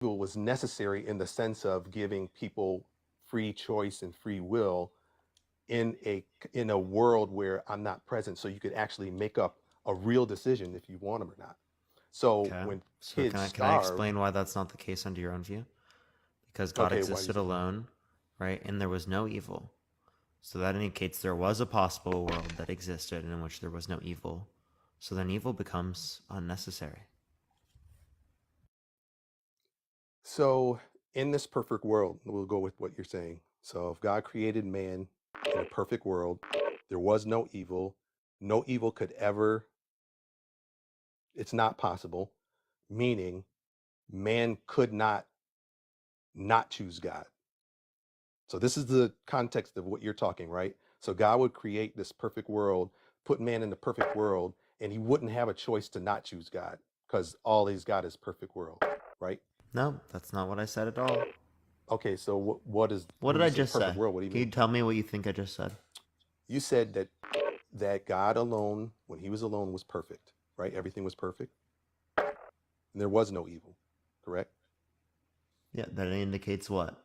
was necessary in the sense of giving people free choice and free will in a world where I'm not present, so you could actually make up a real decision if you want them or not. So Okay. when So kids can I starve, explain why that's not the case under your own view? Because God okay, why do you existed say that? alone, right? And there was no evil. So that indicates there was a possible world that existed in which there was no evil. So then evil becomes unnecessary. So in this perfect world, we'll go with what you're saying. So if God created man in a perfect world, there was no evil. No evil could ever, it's not possible, meaning man could not choose God. So this is the context of what you're talking, right? So God would create this perfect world, put man in the perfect world, and he wouldn't have a choice to not choose God because all he's got is perfect world, right? No, that's not what I said at all. Okay, so what is What when did you I say just perfect say? world, what do you Can you mean? tell me what you think I just said? You said that God alone, when he was alone, was perfect, right? Everything was perfect, and there was no evil, correct? Yeah, that indicates what?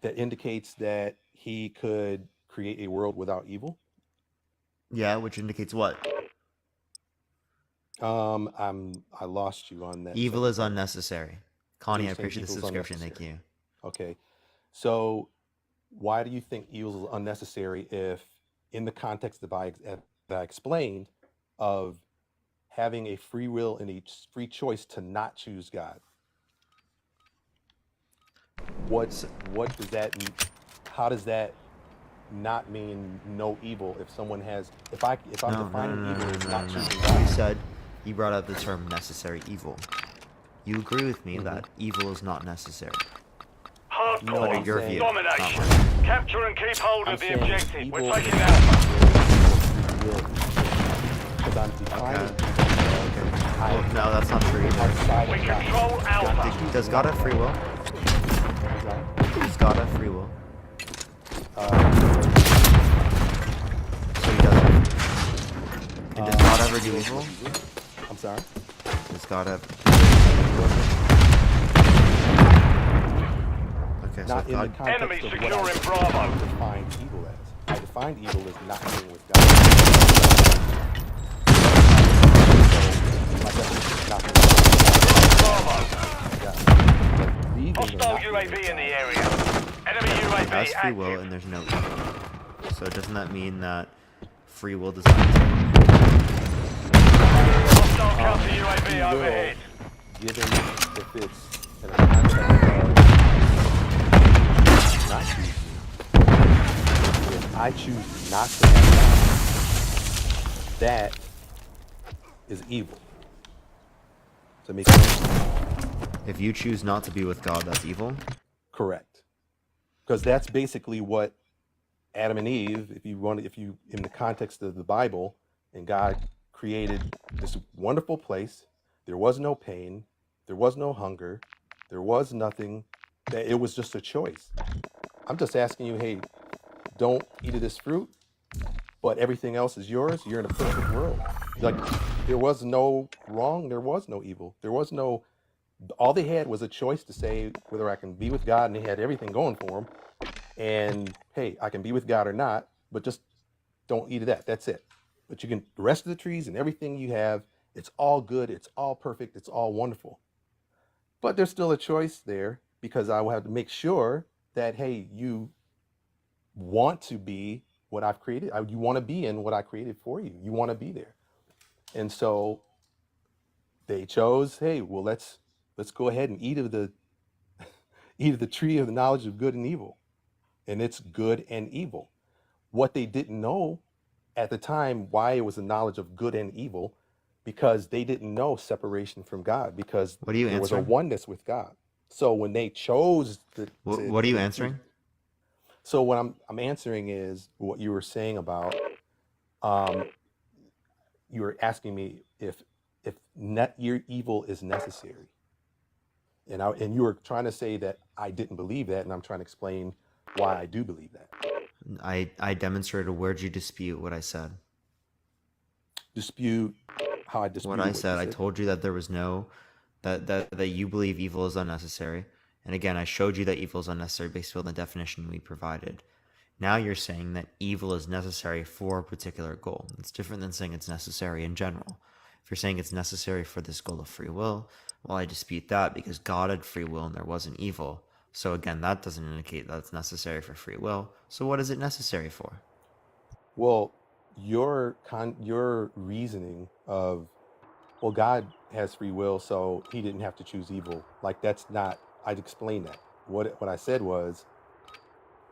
That indicates that he could create a world without evil. Yeah, which indicates what? I lost you on that Evil second is part. unnecessary. So Connie, you're I saying appreciate the evil's subscription. Thank unnecessary. you. Okay. So why do you think evil is unnecessary if, in the context that I explained, of having a free will and a free choice to not choose God? What So, what does that? How does that not mean no evil? If someone has, if I'm no, no, no, defining no, evil no, as no, not no, no. choosing You God. said, you brought up the term necessary evil. You agree with me Hmm. that evil is not necessary. No, Under Hardcore. I'm your saying view, not Domination. mine. Capture and keep hold I'm of the saying objective. We're evil is taking Alpha. necessary for free will because I'm Okay. defining evil as Okay. Well, I no, that's not true either. outside We of God. control God Alpha. Does choosing God not have to free have will? God. I'm sorry. Does God have free will? No, he doesn't. So he does have free will. And does God He ever do wills evil? what he wills. I'm sorry. Does God have... What? Okay, so Not if in the God... Enemy context of what I securing Bravo. defined evil as. I defined evil as not being with God. So my definition is not being Bravo. with God. But leaving or Hostile not being with UAV in the God. area. Enemy He UAV has free will active. and there's no evil. So doesn't that mean that free will does not exist? Hostile counter Free UAV will, overhead. given if it's in a context of not choosing, if I choose not to have God, that is evil. Does that make sense? If you choose not to be with God, that's evil? Correct. Because that's basically what Adam and Eve, if you, in the context of the Bible, and God created this wonderful place, there was no pain, there was no hunger, there was nothing, that it was just a choice. I'm just asking you, hey, don't eat of this fruit, but everything else is yours. You're in a perfect world. Like there was no wrong, there was no evil. There was no, all they had was a choice to say whether I can be with God, and they had everything going for them. And hey, I can be with God or not, but just don't eat of that. That's it. But you can, the rest of the trees and everything you have, it's all good, it's all perfect, it's all wonderful. But there's still a choice there because I will have to make sure that hey, you want to be what I've created. You want to be in what I created for you. You want to be there. And so they chose, hey, well, let's go ahead and eat of the eat of the tree of the knowledge of good and evil. And it's good and evil. What they didn't know at the time why it was a knowledge of good and evil, because they didn't know separation from God, because What are you there was a answering? oneness with God. So when they chose to What are eat you of the fruit, answering? so what I'm answering is what you were saying about um, you were asking me if net your evil is necessary, and you were trying to say that I didn't believe that, and I'm trying to explain why I do believe that. I demonstrated where'd you dispute what I said. Dispute how I What disputed I what you said, I said. told you that there was no That you believe evil is unnecessary. And again, I showed you that evil is unnecessary based on the definition we provided. Now you're saying that evil is necessary for a particular goal. It's different than saying it's necessary in general. If you're saying it's necessary for this goal of free will, well, I dispute that because God had free will and there wasn't evil. So again, that doesn't indicate that it's necessary for free will. So what is it necessary for? Well, your reasoning of, well, God has free will, so he didn't have to choose evil. Like, that's not, I'd explain that. What I said was,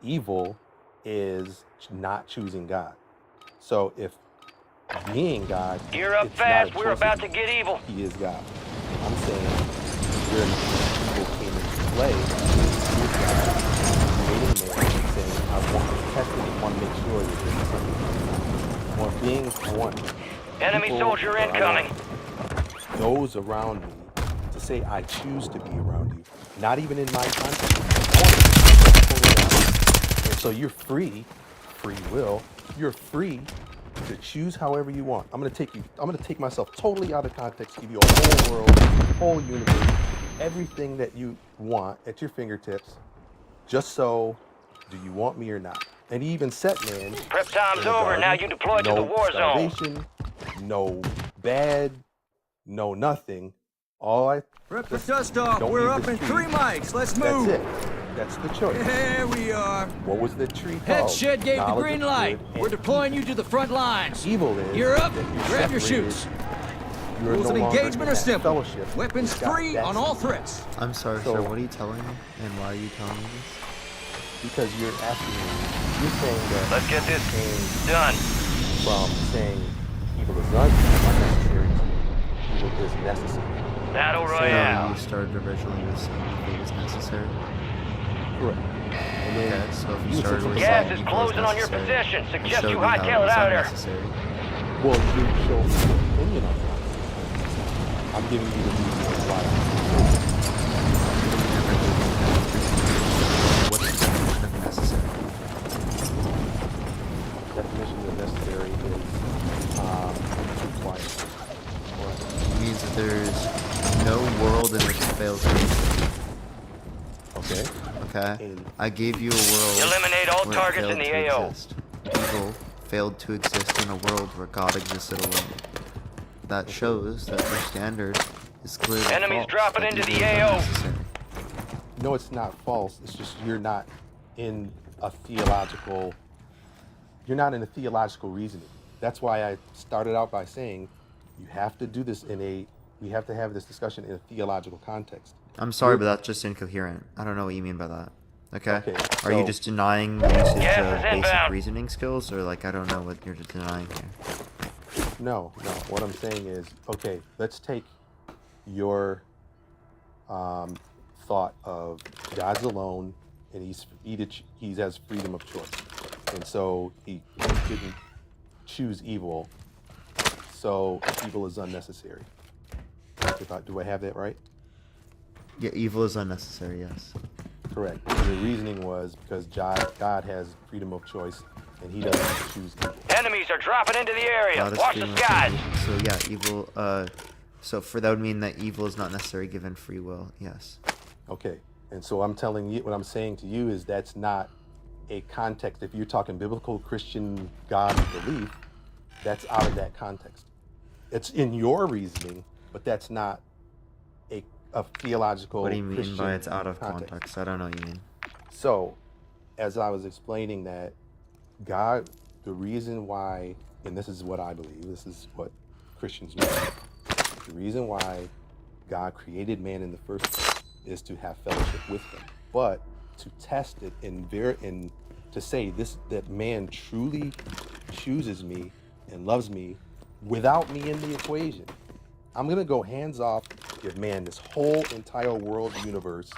evil is not choosing God. So if being God, Gear up it's not a fast. We're choice of about to you. get evil. He is God. I'm saying where evil came into play is God creating man and saying, I want to test it, I want to make sure that there's something. Well, beings want Enemy people, soldier or I incoming. want those around me to say I choose to be around you, not even in my context. I want to be totally honest. And so you're free will. You're free to choose however you want. I'm gonna take myself totally out of context, give you a whole world, whole universe, everything that you want at your fingertips, just so do you want me or not? And he even set man Prep time's in the over. Now garden, you deploy to the no war zone. starvation, no bad, no nothing. All I Rip the just dust off. don't We're need up the in tree. 3 mics. Let's That's move. it. That's the choice. Here we are. What was the tree Head called? shed gave the Knowledge green of light. good We're and deploying evil. you to the front lines. Evil is You're up. that you're Grab your separated. shoots. You're Rules no of longer engagement in are that simple. fellowship Weapons with God. free That's on all threats. I'm sorry, So- sir. What are you telling me? And why are you telling me this? because you're asking me. You're saying that Let's get this came done. from saying evil is unnecessary to you. Evil is necessary. Battle So Royale. you started originally with saying evil was necessary. Correct. And then Okay, so if you you started with Gas saying is evil closing on your necessary, position. I Suggest showed you how hightail it was out of there. unnecessary. well, you show me your opinion on that. I'm giving you the reason why. What's the definition of necessary? Definition of necessary is required. It means that there's no world in which it fails to exist. Okay. Okay? And I gave you a world Eliminate all where it targets failed in the to AO. exist. Evil failed to exist in a world where God existed alone. That shows that your standard is clearly Enemies false, dropping that into evil the is AO. unnecessary. no, it's not false. It's just you're not in a theological. You're not in a theological reasoning. That's why I started out by saying you have to do this we have to have this discussion in a theological context. I'm sorry, You're- but that's just incoherent. I don't know what you mean by that. Okay? Okay, Are you so- just denying usage Gas of is basic inbound. reasoning skills, or like I don't know what you're denying here? No. What I'm saying is, okay, let's take your thought of God's alone, and he has freedom of choice, and so he didn't choose evil. So evil is unnecessary. Do I have that right? Yeah, evil is unnecessary. Yes. Correct. The reasoning was because God has freedom of choice, and he doesn't have to choose evil. Enemies are dropping into the area. God is Watch freedom the of skies. choice. So yeah, evil. So for that would mean that evil is not necessary given free will. Yes. Okay. And so I'm telling you, what I'm saying to you is that's not a context. If you're talking biblical Christian God belief, that's out of that context. It's in your reasoning, but that's not a theological. What do you mean Christian by it's out of context? I don't know what you mean. So, as I was explaining that, God, the reason why, and this is what I believe, this is what Christians know, the reason why God created man in the first place is to have fellowship with him, but to test it and to say that man truly chooses me and loves me without me in the equation. I'm gonna go hands off, give man this whole entire world universe,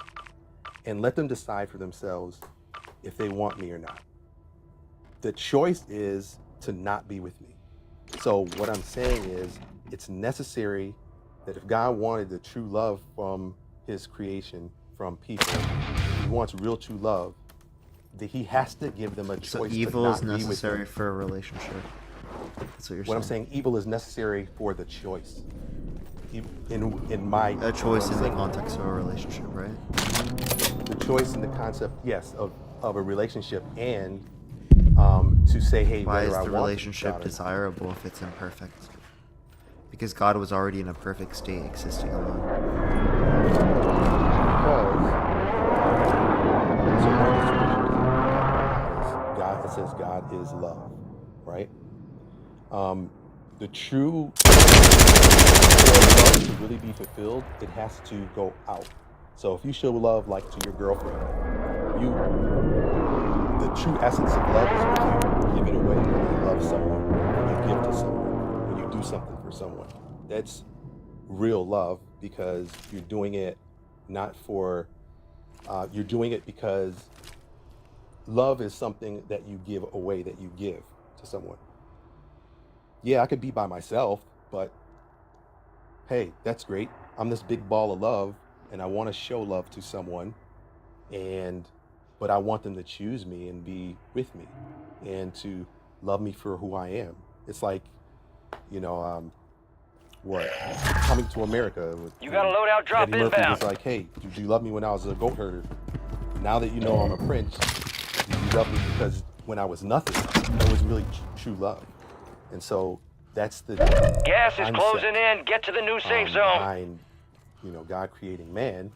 and let them decide for themselves if they want me or not. The choice is to not be with me. So what I'm saying is it's necessary that if God wanted the true love from his creation, from people, he wants real true love, that he has to give them a choice So to evil not is be with necessary him. for a relationship. That's what you're What I'm saying. saying, evil is necessary for the choice. in my A choice in the saying, context of a relationship, right? the choice in the concept, yes, of a relationship, and to say, hey, Why whether is I the want relationship God or not. desirable if it's imperfect? Because God was already in a perfect state, existing alone. Because so one of the scriptures is God. It says God is love, right? The true for love to really be fulfilled, it has to go out. So if you show love like to your girlfriend, you the true essence of love is when you give it away, when you love someone, when you give to someone, when you do something for someone. That's real love because you're doing it not for you're doing it because love is something that you give away, that you give to someone. Yeah, I could be by myself, but hey, that's great. I'm this big ball of love and I want to show love to someone, and but I want them to choose me and be with me and to love me for who I am. It's like, you know, what Coming to America with You got a loadout drop Eddie Murphy was inbound. like, hey, did you love me when I was a goat herder? Now that you know I'm a prince, did you love me because when I was nothing? That was really true love. And so that's the Gas is concept closing in. Get to the new safe zone. behind, God creating man,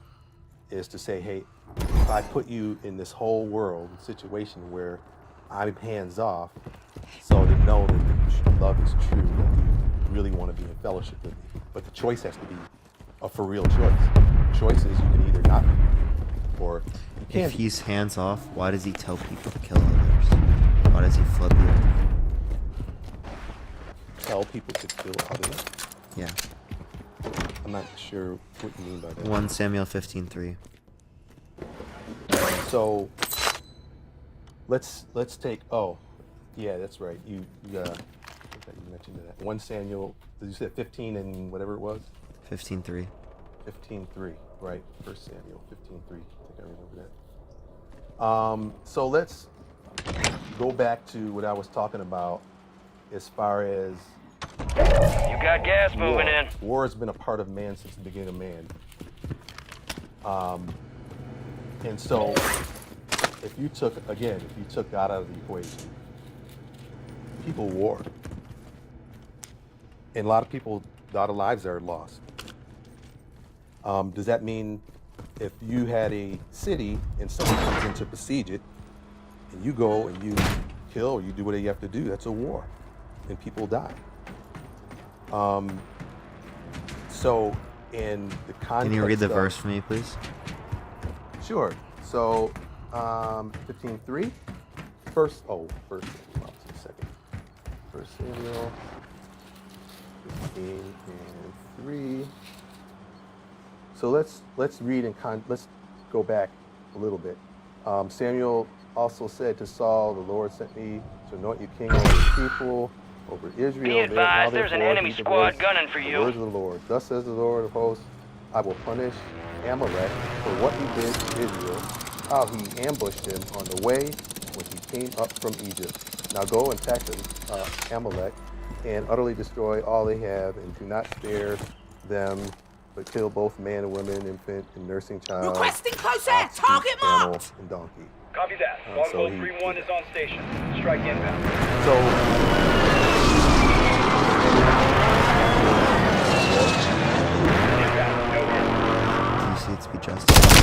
is to say, hey, if I put you in this whole world situation where I'm hands off, so to know that the love is true, that you really want to be in fellowship with me. But the choice has to be a for real choice. Choice is you can either not be, or you If can't. he's hands off, why does he tell people to kill others? Why does he flood the earth? Tell people to kill others. Yeah. I'm not sure what you mean by that. 1 Samuel 15:3. So let's take. Oh, yeah, that's right. You I think you mentioned that. 1 Samuel. Did you say 15 and whatever it was? 15:3. 15:3, right? 1 Samuel 15:3. I think I remember that. So let's go back to what I was talking about as far as You got gas war. moving in. War has been a part of man since the beginning of man. And so if you took God out of the equation, people war. And a lot of lives are lost. Does that mean if you had a city and someone comes in to besiege it, and you go and you kill or you do whatever you have to do, that's a war, and people die. So in the context, Can you read the of, verse for me, please? Sure. So 15:3. First second. 1 Samuel 15:3. So let's read and let's go back a little bit. Samuel also said to Saul, "The Lord sent me to anoint you king over the people, over Israel." Be advised, there's an Therefore, enemy heed the squad voice, gunning for the you. words of the Lord. Thus says the Lord of hosts, I will punish Amalek for what he did to Israel, how he ambushed him on the way when he came up from Egypt. Now go and attack them, Amalek, and utterly destroy all they have, and do not spare them, but kill both man and woman, infant and nursing child, Requesting closer! ox, Target sheep, camel, marked! and donkey. Copy that. So Longbow he- 3-1 is on station. Strike inbound. So Inbound. No hit. Do you see it to be justified?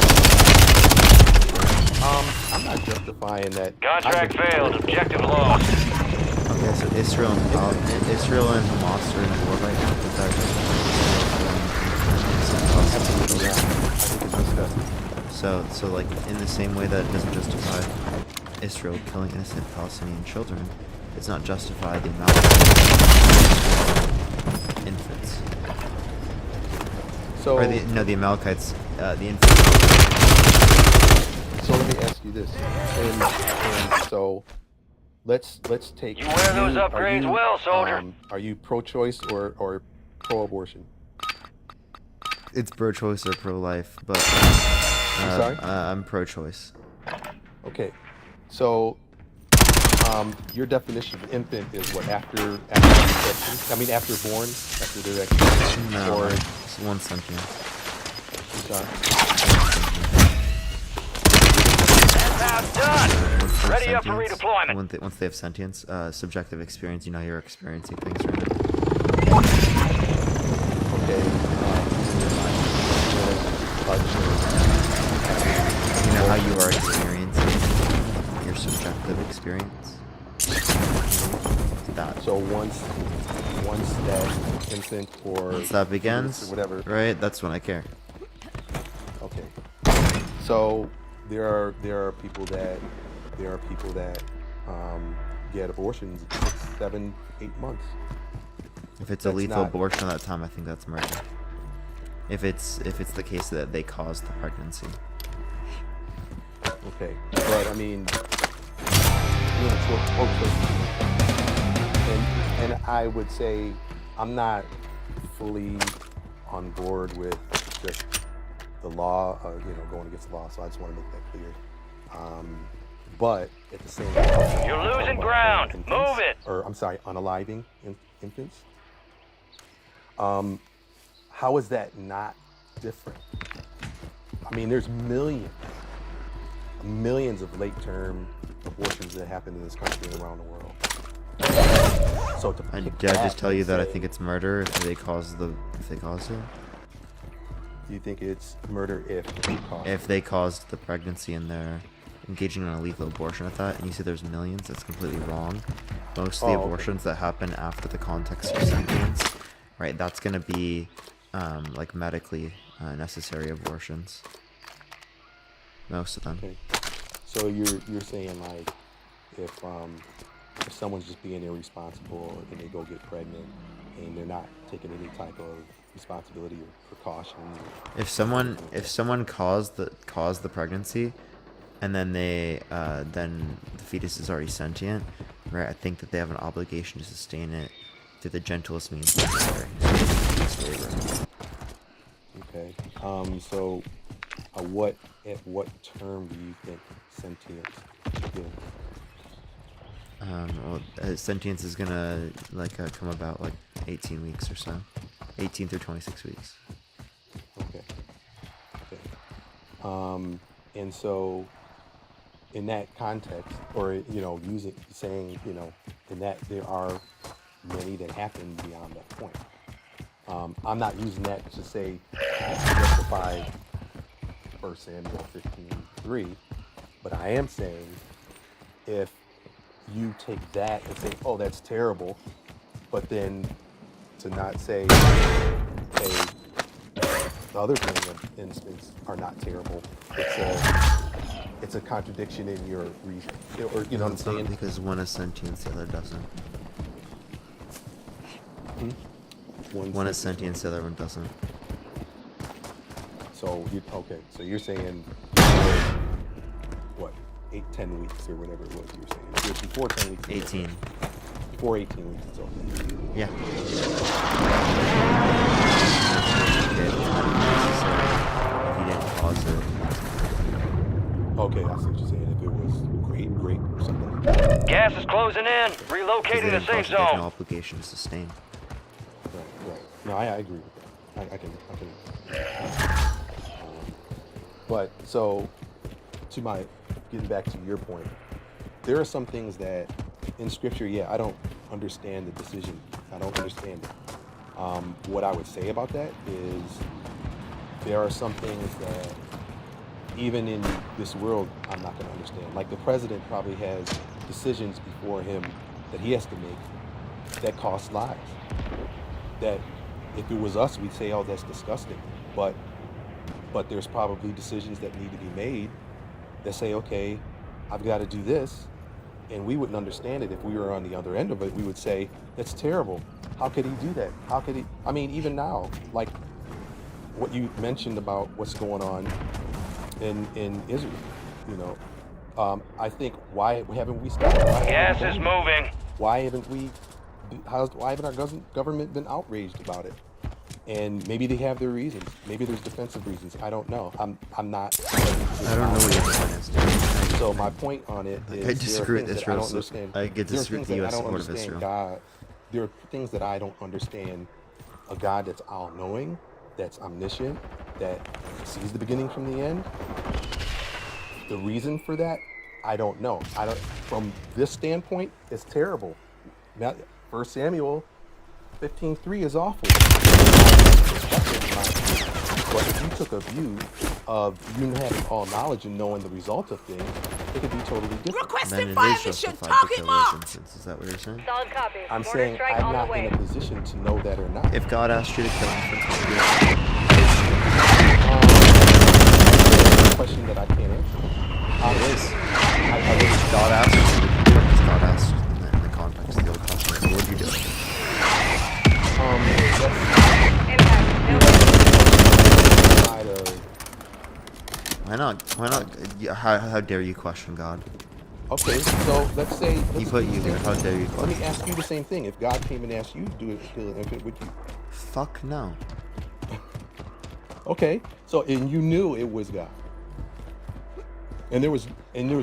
I'm not justifying that. Contract failed. Objective lost. Okay, so Israel and Hamas are in a war right now. Is that Absolutely not. I think it's disgusting. so like in the same way that it doesn't justify Israel killing innocent Palestinian children, it's not justify the amount of infants. So, Or the Amalekites, the infants. so let me ask you this. And so let's take. You wear those upgrades well, soldier. Are you pro-choice or pro-abortion? It's pro-choice or pro-life, but I'm sorry? I'm pro-choice. Okay. So your definition of infant is what, after conception? I mean after born, after they're actually born, No. or One sentient. John? Manpower's done. Once they're Ready up for sentience- redeployment. Once they have sentience, subjective experience, you know you're experiencing things right now. Okay. You know how you are experiencing your subjective experience? That. So once that infant or Once that begins, or whatever. right, that's when I care. Okay. So there are people that get abortions in 6, 7, 8 months. If it's a That's lethal not- abortion at that time, I think that's murder. If it's the case that they caused the pregnancy. Okay. But I mean, and I would say I'm not fully on board with just the law, going against the law. So I just want to make that clear. But at the same time, You're losing ground. Move it. Or I'm sorry, unaliving infants. How is that not different? I mean, there's millions of late-term abortions that happen in this country and around the world. So to And pick did I just tell you and that I say- think it's murder if they caused it? You think it's murder if they cause If they caused the pregnancy and they're engaging in a lethal abortion at that, and you say there's millions, that's completely wrong. Most of the Oh, okay. abortions that happen after the context of sentience, right, that's going to be like medically necessary abortions. Most of them. Okay. So you're saying like if someone's just being irresponsible and they go get pregnant and they're not taking any type of responsibility or precaution. If someone caused the pregnancy, and then then the fetus is already sentient, right? I think that they have an obligation to sustain it through the gentlest means necessary. Okay. So at what term do you think sentience begins? Sentience is gonna come about like 18 weeks or so, 18 through 26 weeks. Okay. And so in that context, or saying in that there are many that happen beyond that point. I'm not using that to say justify 1 Samuel 15:3, but I am saying if you take that and say, oh, that's terrible, but then to not say, hey, the other instances are not terrible. It's a contradiction in your reason, or you know what I'm It's not saying? because one is sentient, the other doesn't. One is sentient, the other one doesn't. So you're saying what, 8-10 weeks or whatever it was you were saying. If it was before 10 weeks. 18. Before 18 weeks, it's okay. Yeah. If you didn't cause it. Okay, I see what you're saying. If it was great or something. Gas is closing in. Because Relocating they the didn't safe cause it, there's no zone. obligation to sustain. Right. No, I agree with that. I can. But so, getting back to your point, there are some things that in Scripture, I don't understand the decision. I don't understand it. What I would say about that is there are some things that even in this world, I'm not going to understand. Like the president probably has decisions before him that he has to make that cost lives. That if it was us, we'd say, oh, that's disgusting. But there's probably decisions that need to be made that say, okay, I've got to do this. And we wouldn't understand it if we were on the other end of it. We would say, that's terrible. How could he do that? How could he? I mean, even now, like what you mentioned about what's going on in Israel, I think why haven't we stopped? Gas is moving. Why haven't our government been outraged about it? And maybe they have their reasons. Maybe there's defensive reasons. I don't know. I'm not. I don't know what your point is, dude. So my point on it is I disagree with there are things that Israel. I don't understand. I get There are disagree with things the that I U.S. don't support of understand Israel. God. There are things that I don't understand. A God that's all-knowing, that's omniscient, that sees the beginning from the end. The reason for that, I don't know. I don't. From this standpoint, it's terrible. Now, 1 Samuel 15:3 is awful. But if you took a view of you having all knowledge and knowing the result of things, it could be totally different. Then Requesting it fire is mission. justified to Target kill those marked. infants. Is that what you're saying? Solid copy. I'm Mortar saying strike I'm on not the way. in a position to know that or not. If God asked you to kill infants, would you do it? That's a question that I can't answer. It is. I If God asked you to do it, because God asked in the context of the Old Testament, what would you do? Impact. side of, Why not? Why not? How dare you question God? okay, so let's say He put you here. How dare you Let me question? ask you the same thing. If God came and asked you to do it, kill an infant, would you? Fuck no. Okay, so and you knew it was God, and there was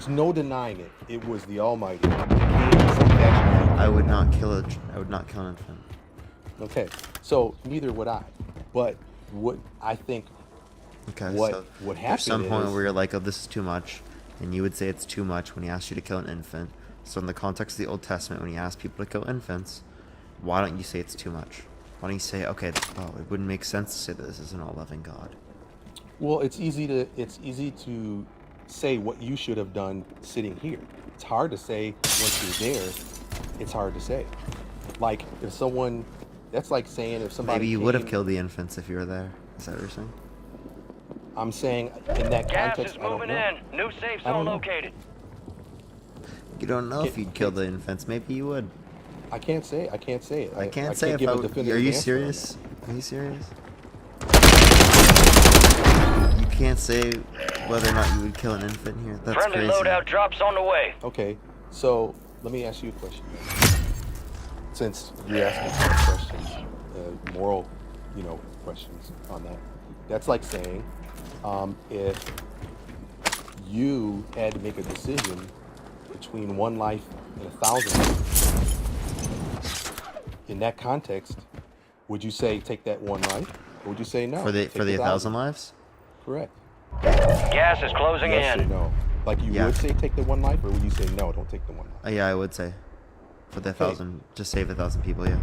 no denying it. It was the Almighty. I would not kill a. I would not kill an infant. Okay, so neither would I. But what I think Okay. what so would there's happen some point is where you're like, oh, this is too much, and you would say it's too much when he asked you to kill an infant. So in the context of the Old Testament, when he asked people to kill infants, why don't you say it's too much? Why don't you say, okay, it wouldn't make sense to say that this is an all-loving God. well, it's easy to say what you should have done sitting here. It's hard to say once you're there. It's hard to say. Like if someone, that's like saying if somebody Maybe you would have came- killed the infants if you were there. Is that what you're saying? I'm saying in that Gas context, is I don't moving know. in. New safe I don't zone know. located. You don't know if Ki- you'd kill the infants. Maybe you would. I can't say. I can't say it. I can't say if give I a would. definitive Are you answer on serious? Are you serious? You can't say whether or not you would kill an infant here. That's Friendly crazy. loadout drops on the way. that. Okay, so let me ask you a question. Since you asked me some questions, moral, questions on that. That's like saying, if you had to make a decision between one life and 1,000 lives, in that context, would you say take that one life, or would you say no? For the take 1,000 lives? Correct. Gas is closing Yes or in. no? Like you Yeah. would say take the one life, or would you say no, don't take the one life? Yeah, I would say. For the 1,000, to save 1,000 people, yeah.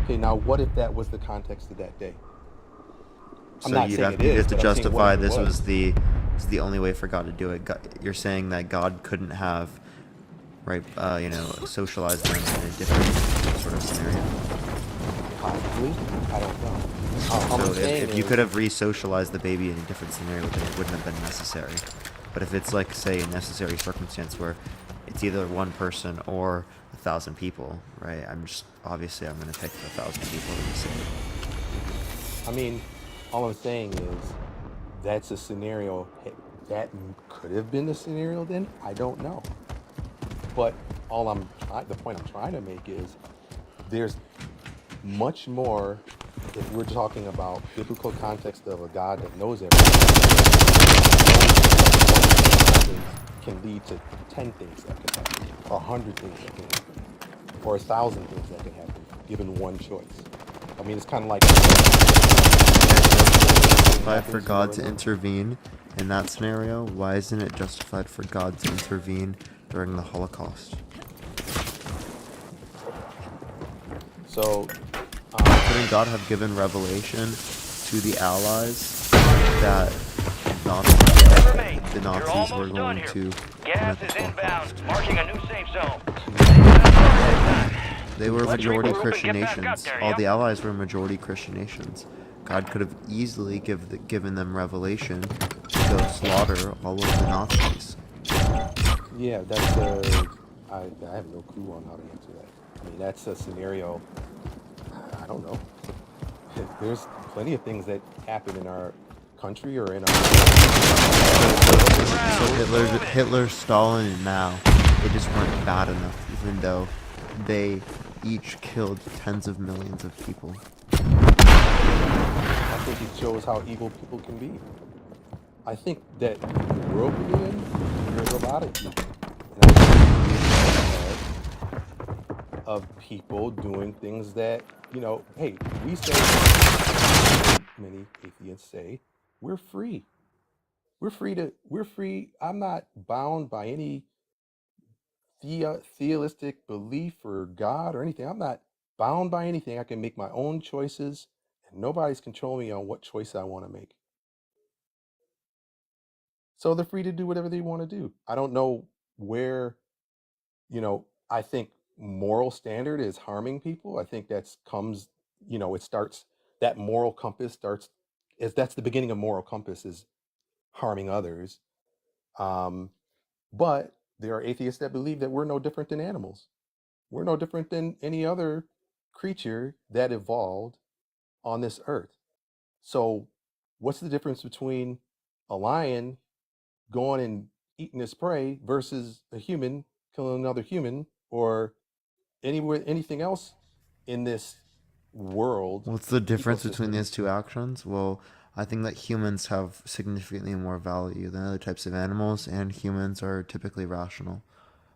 Okay, now what if that was the context of that day? I'm So not you'd saying have, it you'd is, have to but I'm saying what justify if it this was the only way for God to do it. You're saying that God couldn't have, right, socialized them in a different sort of scenario. Possibly, I don't know. All I'm So saying if you is- could have re-socialized the baby in a different scenario, then it wouldn't have been necessary. But if it's like, say, a necessary circumstance where it's either one person or 1,000 people, right? I'm going to pick the 1,000 people to be safe. I mean, all I'm saying is that's a scenario that could have been the scenario. Then I don't know. But the point I'm trying to make is there's much more. If we're talking about biblical context of a God that knows everything, can lead to 10 things that can happen, or 100 things that can happen, or 1,000 things that can happen, given one choice. I mean, it's kind of like Justified for God to intervene in that scenario, why isn't it justified for God to intervene during the Holocaust? So, Couldn't God have given revelation to the Allies that the You're Nazis were almost done going here. to Gas commit is the Holocaust? inbound. Marking a new safe zone. They were Let's majority regroup and Christian get back up nations. there, All yeah? the Allies were majority Christian nations. God could have easily given them revelation to go slaughter all of the Nazis. yeah, I have no clue on how to answer that. I mean, that's a scenario. I don't know. There's plenty of things that happen in our country or in our. So Hitler, Stalin, and Mao, they just weren't bad enough, even though they each killed tens of millions of people. I think it shows how evil people can be. I think that the world we live in, there's a lot of evil. And I think of people doing things that, hey, we say many atheists say, we're free. We're free. I'm not bound by any theistic belief or God or anything. I'm not bound by anything. I can make my own choices, and nobody's controlling me on what choice I want to make. So they're free to do whatever they want to do. I don't know where, I think moral standard is harming people. I think that's comes, it starts, that moral compass starts, as that's the beginning of moral compass, is harming others. But there are atheists that believe that we're no different than animals. We're no different than any other creature that evolved on this earth. So what's the difference between a lion going and eating its prey versus a human killing another human, or anything else in this world? What's the difference between ecosystem? these two actions? Well, I think that humans have significantly more value than other types of animals, and humans are typically rational.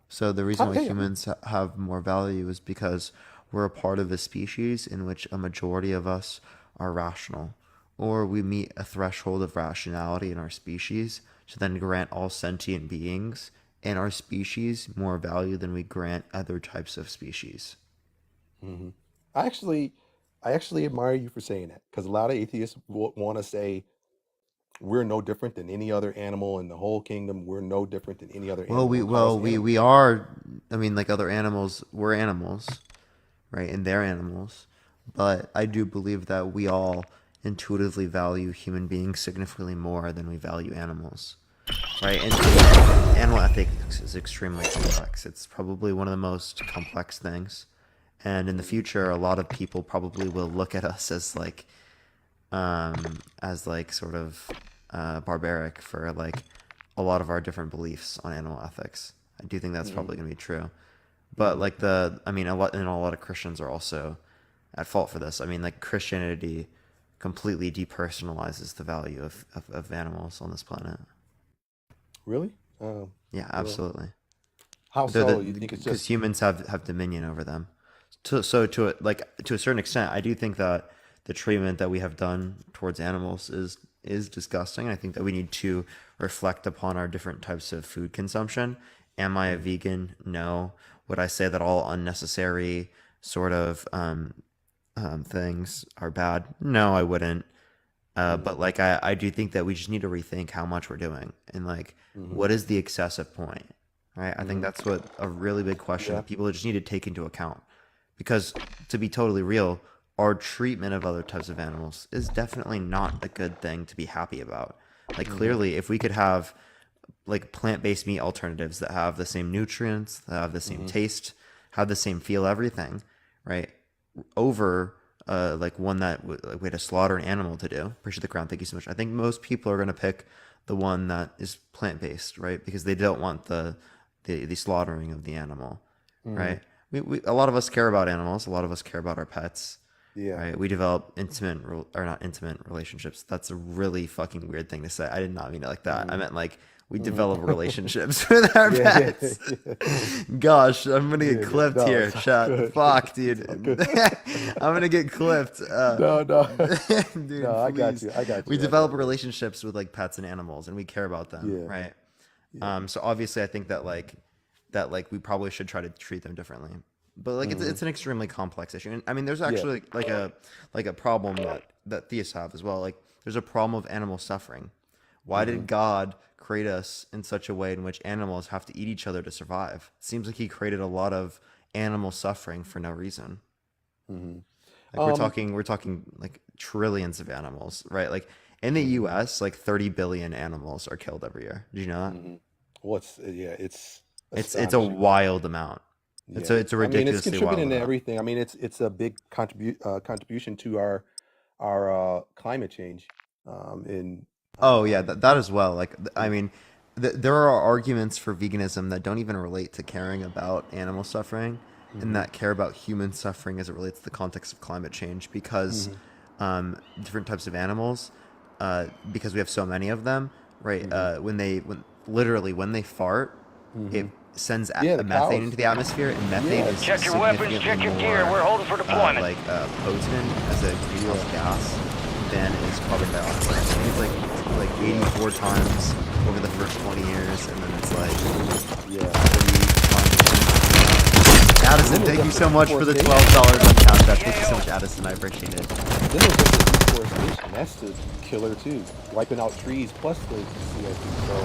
So the reason why Okay. humans have more value is because we're a part of a species in which a majority of us are rational, or we meet a threshold of rationality in our species to then grant all sentient beings in our species more value than we grant other types of species. hmm I actually, I actually admire you for saying that, because a lot of atheists want to say we're no different than any other animal in the whole kingdom. We're no different than any other Well, animal, we and call us well we animals. we are. I mean, like other animals, we're animals, right? And they're animals. But I do believe that we all intuitively value human beings significantly more than we value animals, right? And animal ethics is extremely complex. It's probably one of the most complex things. And in the future, a lot of people probably will look at us as like sort of barbaric for like a lot of our different beliefs on animal ethics. I do think that's probably going to be true. But hmm like I mean, a lot of Christians are also at fault for this. I mean, like Christianity completely depersonalizes the value of animals on this planet. Really? Yeah, Well, absolutely. how They're so? You think it's because just humans have dominion over them. To a certain extent, I do think that the treatment that we have done towards animals is disgusting. I think that we need to reflect upon our different types of food consumption. Am I a Mhm. vegan? No. Would I say that all unnecessary sort of things are bad? No, I wouldn't. Mhm. But like I do think that we just need to rethink how much we're doing and like Mhm. what is the excessive point, right? I think Mhm. that's what a really big question Yeah. that people just need to take into account. Because to be totally real, our treatment of other types of animals is definitely not a good thing to be happy about. Like Mhm. clearly, if we could have like plant-based meat alternatives that have the same nutrients, that have the same Mhm. taste, have the same feel, everything, right? Over like one that like we had to slaughter an animal to do. Appreciate the crown. Thank you so much. I think most people are gonna pick the one that is plant-based, right? Because they don't want the slaughtering of the animal, Mhm. right? A lot of us care about animals. A lot of us care about our pets, Yeah. right? We develop or not intimate relationships. That's a really fucking weird thing to say. I did not mean it like that. I Mhm. meant like we Mhm. develop relationships with our Yeah. Yeah. pets. Yeah. Gosh, I'm gonna get Yeah. Yeah. clipped No, here, it's all chat. good. Fuck, It's dude. all good. I'm gonna get clipped. No, no, Dude, no. I got please. you. I got We you. I got develop you. relationships with like pets and animals, and we care about them, Yeah. right? Yeah. So obviously, I think that we probably should try to treat them differently. But like Mhm. it's an extremely complex issue, and I mean, there's Yeah. actually like a problem that theists have as well. Like there's a problem of animal suffering. Why did Mhm. God create us in such a way in which animals have to eat each other to survive? It seems like He created a lot of animal suffering for no reason. Mhm. Like Um. we're talking like trillions of animals, right? Like in the Mhm. U.S., like 30 billion animals are killed every year. Did you know that? Mhm. What's yeah? It's It's a astonishing. wild amount. Yeah. It's a I mean, it's ridiculously wild contributing to amount. everything. I mean, it's a big contribution to our climate change. In Oh yeah, um. that as well. Like I in- mean, there are arguments for veganism that don't even relate to caring about animal suffering, and Mhm. that care about human suffering as it relates to the context of climate change. Because Mhm. different types of animals, because we have so many of them, right? Mhm. When literally when they fart, it Mhm. sends Yeah, a the methane cows. into the atmosphere, and methane Yeah. is Check your weapons, significantly check your gear. more We're holding for deployment. potent as a greenhouse Yeah. gas ban is carbon dioxide. I think it's like 84 times over the first 20 years, and then it's like Yeah. 30 times. Addison, thank you so much for the $12 on Couch Chat. Thank you so much, Addison. I appreciate it. Then there's just the deforestation. That's the killer too. Wiping out trees plus the CO2. So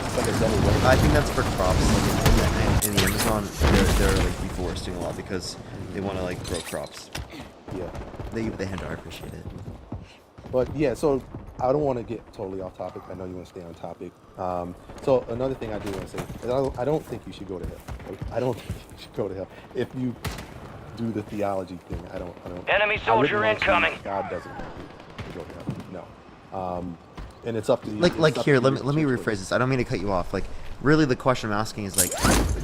it's like a double whammy. I think that's for crops. Like in the Amazon, they're like deforesting a lot because they want to like grow crops. Yeah. They hand. I appreciate it. But yeah, so I don't want to get totally off topic. I know you want to stay on topic. So another thing I do want to say is I don't think you should go to hell. I don't think you should go to hell. If you do the theology thing, I don't. Enemy I soldier wouldn't want to. incoming. God doesn't want you to go to hell. No. And it's up to you. Like It's up here, to let your me choice. rephrase this. I don't mean to cut you off. Like, really, the question I'm asking is like,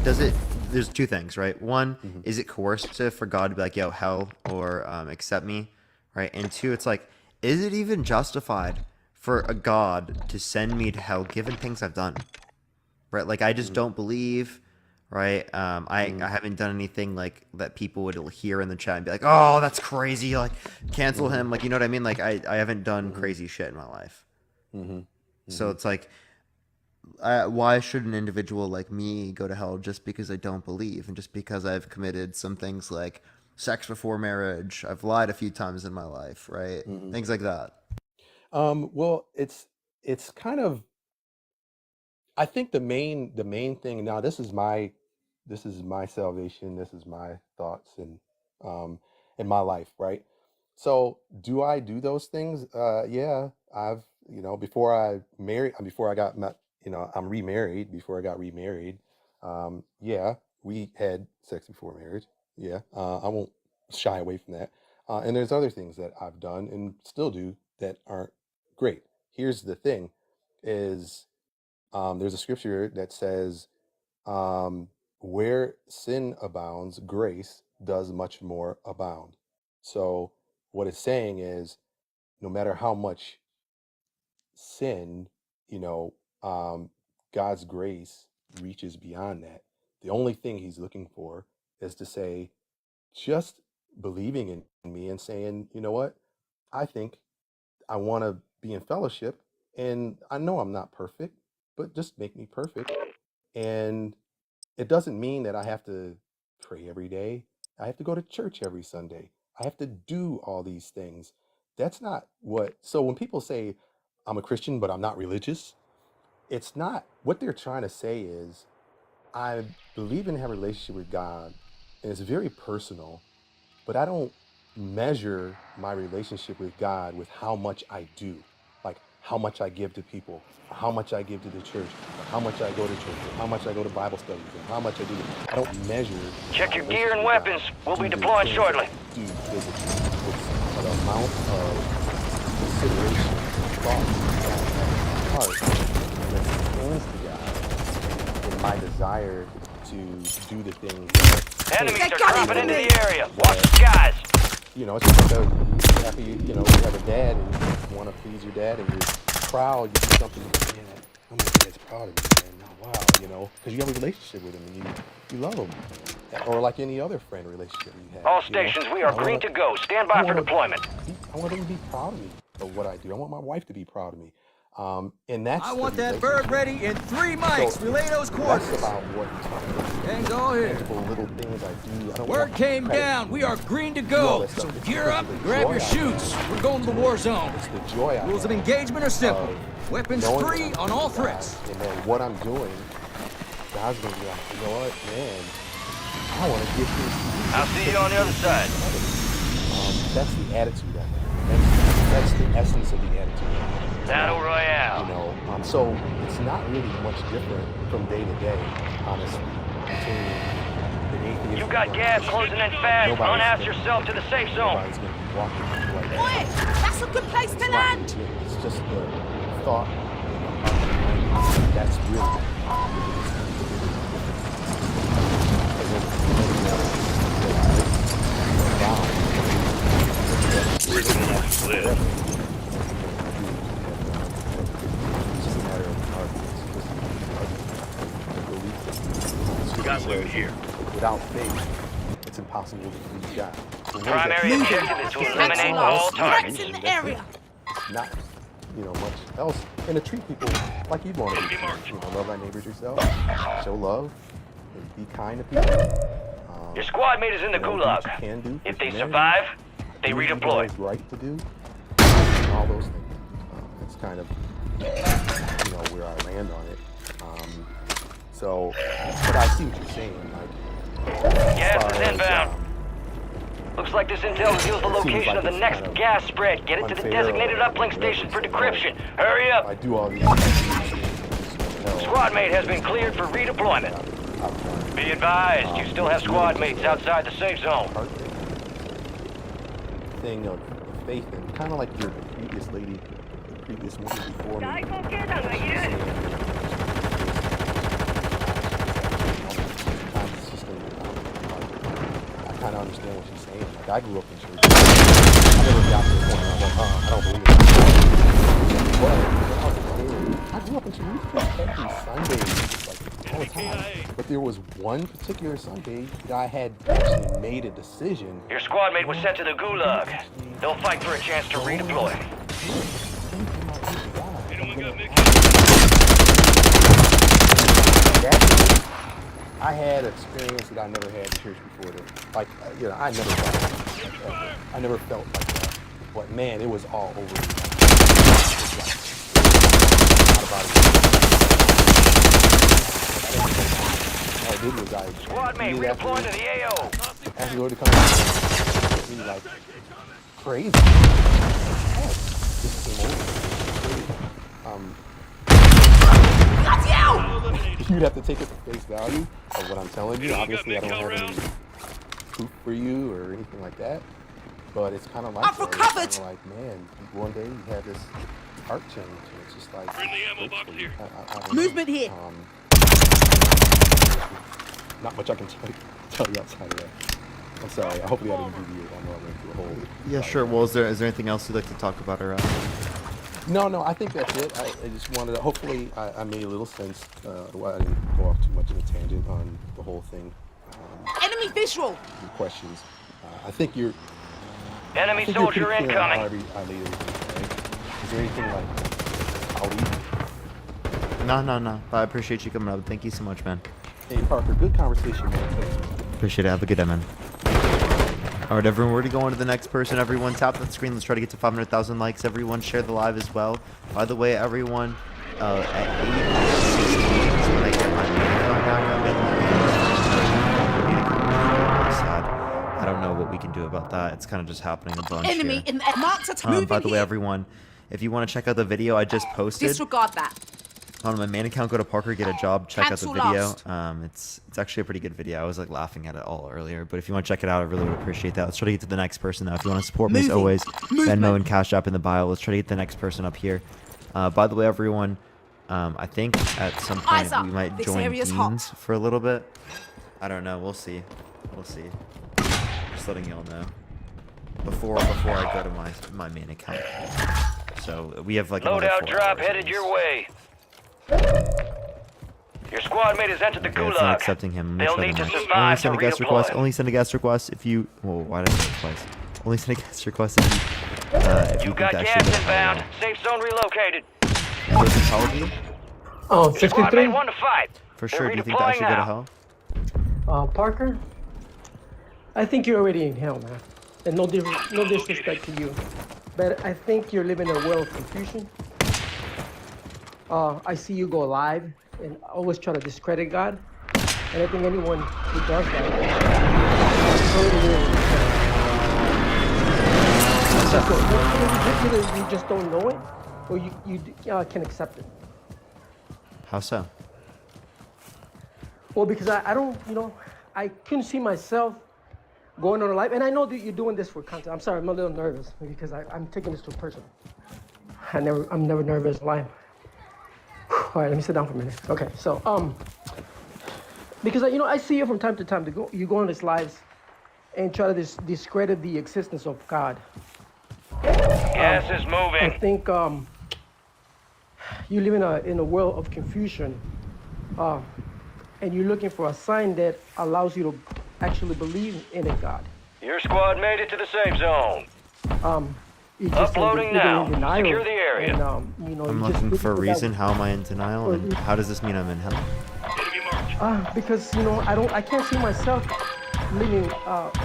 does it? There's two things, right? One, is it coercive for God to be like, yo, hell, or accept me, right? And two, it's like, is it even justified for a God to send me to hell given things I've done, right? Like, I just don't believe, right? I haven't done anything like that people would hear in the chat and be like, oh, that's crazy, like cancel him, like, you know what I mean? Like, I haven't done crazy shit in my life. So it's like, why should an individual like me go to hell just because I don't believe and just because I've committed some things like sex before marriage, I've lied a few times in my life, right? Things like that. Well, it's kind of. I think the main thing now. This is my salvation. This is my thoughts and in my life, right? So do I do those things? Yeah, I've before I got met. I'm remarried. Before I got remarried, yeah, we had sex before marriage. Yeah, I won't shy away from that. And there's other things that I've done and still do that aren't great. Here's the thing: is there's a scripture that says, "Where sin abounds, grace does much more abound." So what it's saying is, no matter how much sin, God's grace reaches beyond that. The only thing He's looking for is to say, just believing in me and saying, you know what, I think I want to be in fellowship, and I know I'm not perfect, but just make me perfect. And it doesn't mean that I have to pray every day. I have to go to church every Sunday. I have to do all these things. That's not what. So when people say I'm a Christian, but I'm not religious, it's not what they're trying to say is I believe in having a relationship with God, and it's very personal, but I don't measure my relationship with God with how much I do, like how much I give to people, or how much I give to the church, or how much I go to church, or how much I go to Bible studies, and how much I do. I don't measure. Check my your gear and relationship with weapons. God We'll be through the deploying things shortly. that I do physically. It's an amount of consideration, thought that I have in my heart that stands to God, and my desire to do the things that Enemies They are got dropping him! into the area. Watch the skies. it's just like after you have a dad and you want to please your dad and you're proud, you do something, man, oh, my dad's proud of me, man, oh, wow, because you have a relationship with him and you love him. Or like any other friend relationship you have. All stations, we are green to go. Stand by for deployment. I want him to be proud of me of what I do. I want my wife to be proud of me. And that's I the want that bird relationship. ready in 3 mics. So Relay those that's coordinates. about what Hang on here. tangible little things I do. I don't Word want came credit. down. We are green to Do all go. that stuff. So It's gear because up of the and grab joy your I shoots. have. We're going to the war zone. It's the joy I Rules of have engagement are simple. of Weapons knowing that free I'm on all serving God, threats. and then what I'm doing, God's gonna be like, you know what, man, I want to give this to you. I'll see you on the other side. That's the attitude I have. That's the essence of the attitude. Battle Royale. So it's not really much different from day to day, honestly, between the atheist. You got gas closing in fast. Unass yourself to the safe zone. Nobody's gonna be walking people like that. Boy, that's a good place to It's not land. legit. It's just the thought in the heart and mind. That's really without faith, it's impossible to please God. So what does that Primary mean? objective is to Thanks a eliminate lot. all targets. Threats in the area. not, much else, and to treat people like you'd want to be treated. Love thy neighbors yourself, show love, and be kind to people. Your squad mate is in the do what gulag. you can do for If they humanity, survive, they do what you know redeploy. is right to do, and all those things. That's kind of, where I land on it. So, but I see what you're saying. Like, Gas as far is as, inbound. Looks like this intel reveals the it seems location like of the it's next kind of gas spread. Get it to the unfair designated or uplink station for whatever, so, decryption. Hurry I up. do all these things. Squad mate has been cleared for redeployment. Be advised, you still have squad mates outside the safe zone. Thing of faith, and kind of like your previous lady, the previous woman before me. I kind of understand what she's saying. Like, I grew up in church. I never got to the point where I was like, I don't believe it. But when I was a kid, I grew up in church. We preached every Sunday, like all the time. But there was one particular Sunday that I had actually made a decision. Your squad mate was sent to the gulag. They'll fight for a chance to redeploy. I had an experience that I never had in church before. Like, I never felt like that. I never felt like that. But man, it was all over me. All I did was Squad mate redeploying to the AO. asked the Lord to come in. He was like crazy. Just came over. You'd have to take it for face value of what I'm telling you. Obviously, I don't have any proof for you or anything like that. But it's kind of like that. It's kind of like, man, one day you have this heart change, and it's just like I don't Movement know. here. Not much I can tell you outside of that. I'm sorry. Hopefully, I didn't give you. I know I went through a whole. Yeah, sure. Well, is there anything else you'd like to talk about, or? No, I think that's it. I just wanted to, hopefully I made a little sense. I didn't go off too much of a tangent on the whole thing. Enemy visual. Your questions. I think you're. Enemy I think you're soldier pretty clear on incoming. how I laid everything, right? Is there anything like Audi? No. I appreciate you coming up. Thank you so much, man. Hey Parker, good conversation, man. Thanks. Appreciate it. Have a good day, man. All right, everyone, we're going to go on to the next person. Everyone, tap that screen. Let's try to get to 500,000 likes. Everyone, share the live as well. By the way, everyone, at 8:16 is when I get my mail back. Sad. I don't know what we can do about that. It's kind of just happening a bunch Enemy here. in the marked at moving By the way, here. everyone, if you want to check out the video I just posted Disregard that. on my main account, go to Parker Get a Job, check out the Cancel video. lost. It's actually a pretty good video. I was like laughing at it all earlier, but if you want to check it out, I really would appreciate that. Let's try to get to the next person now. If you want to support me as Moving. always, Movement. Venmo and Cash App in the bio. Let's try to get the next person up here. By the way, everyone, I think at some point Eyes up. we might This join area's hot. Beans for a little bit. I don't know. We'll see. Just letting y'all know before I go to my main account. So we have like another Loadout 4 drop hours headed of your this. way. Your squad mate has entered the Okay, it's not gulag. accepting him. They'll need to Only survive to send a guest request. redeploy. Only send a guest request if you. Whoa, why did I say it twice? Only send a guest request if you. If You you got think gas that should inbound. Safe zone relocated. go to hell. Oh, Your squad 53? mate won to fight. For They're sure. Do you think that I should go to redeploying hell? Parker? I think you're already in hell, man. And no disrespect to you. But I think you're living in a world of confusion. I see you go live and always try to discredit God. And I think anyone who does that either you just don't know it or you can accept it. How so? Well, because I don't, I couldn't see myself going on a live, and I know that you're doing this for content. I'm sorry, I'm a little nervous because I'm taking this too personal. I'm never nervous live. All right, let me sit down for a minute. Okay, so because I see you from time to time. You go on these lives and try to discredit the existence of God. Gas is I moving. think you live in a world of confusion, and you're looking for a sign that allows you to actually believe in a God. Your squad made it to the safe zone. you just Uploading either now. in denial, Secure the area. And, I'm you just looking for a that- reason. How am I in denial? And how does this mean I'm in hell? Because I can't see myself living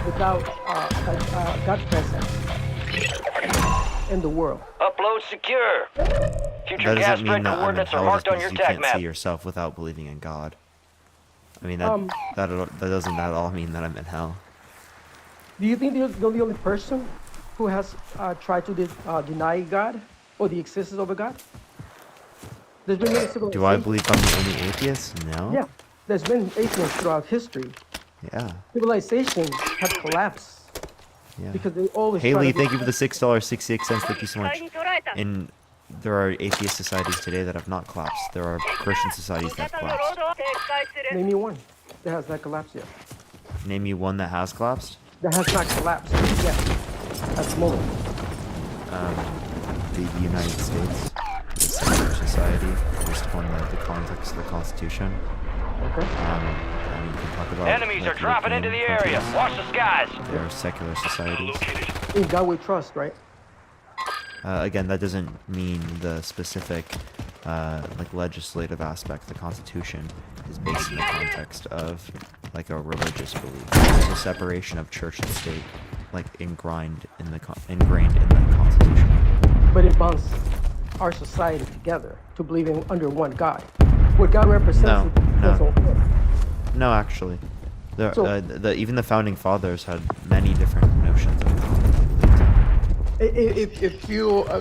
without God presence in the world. Upload secure. Future That gas doesn't mean spread that I'm in coordinates are hell just marked on because your you tag can't map. see yourself without believing in God. I mean, that doesn't at all mean that I'm in hell. Do you think you're the only person who has tried to deny God or the existence of a God? There's been many civilizations. Do I believe I'm the only atheist? No. Yeah, there's been atheists throughout history. Yeah. Civilizations have collapsed Yeah. because they always Haley, try to thank you for the $6.68. Thank you so much. And there are atheist societies today that have not collapsed. There are Christian societies that have collapsed. Name me one that has not collapsed yet. Name me one that has collapsed. That has not collapsed yet at the moment. The United States, the secular society, based upon the context of the Constitution. Okay. And you can talk about Enemies like, are dropping into the European area. countries. Watch the skies. They are secular societies. In God we trust, right? Again, that doesn't mean the specific like legislative aspect. The Constitution is based in the context of like a religious belief. There's a separation of church and state, like ingrained in the Constitution. But it bonds our society together to believe in under one God. What God represents No, is no. His own will. No, actually, So- even the founding fathers had many different notions of God that they believed in.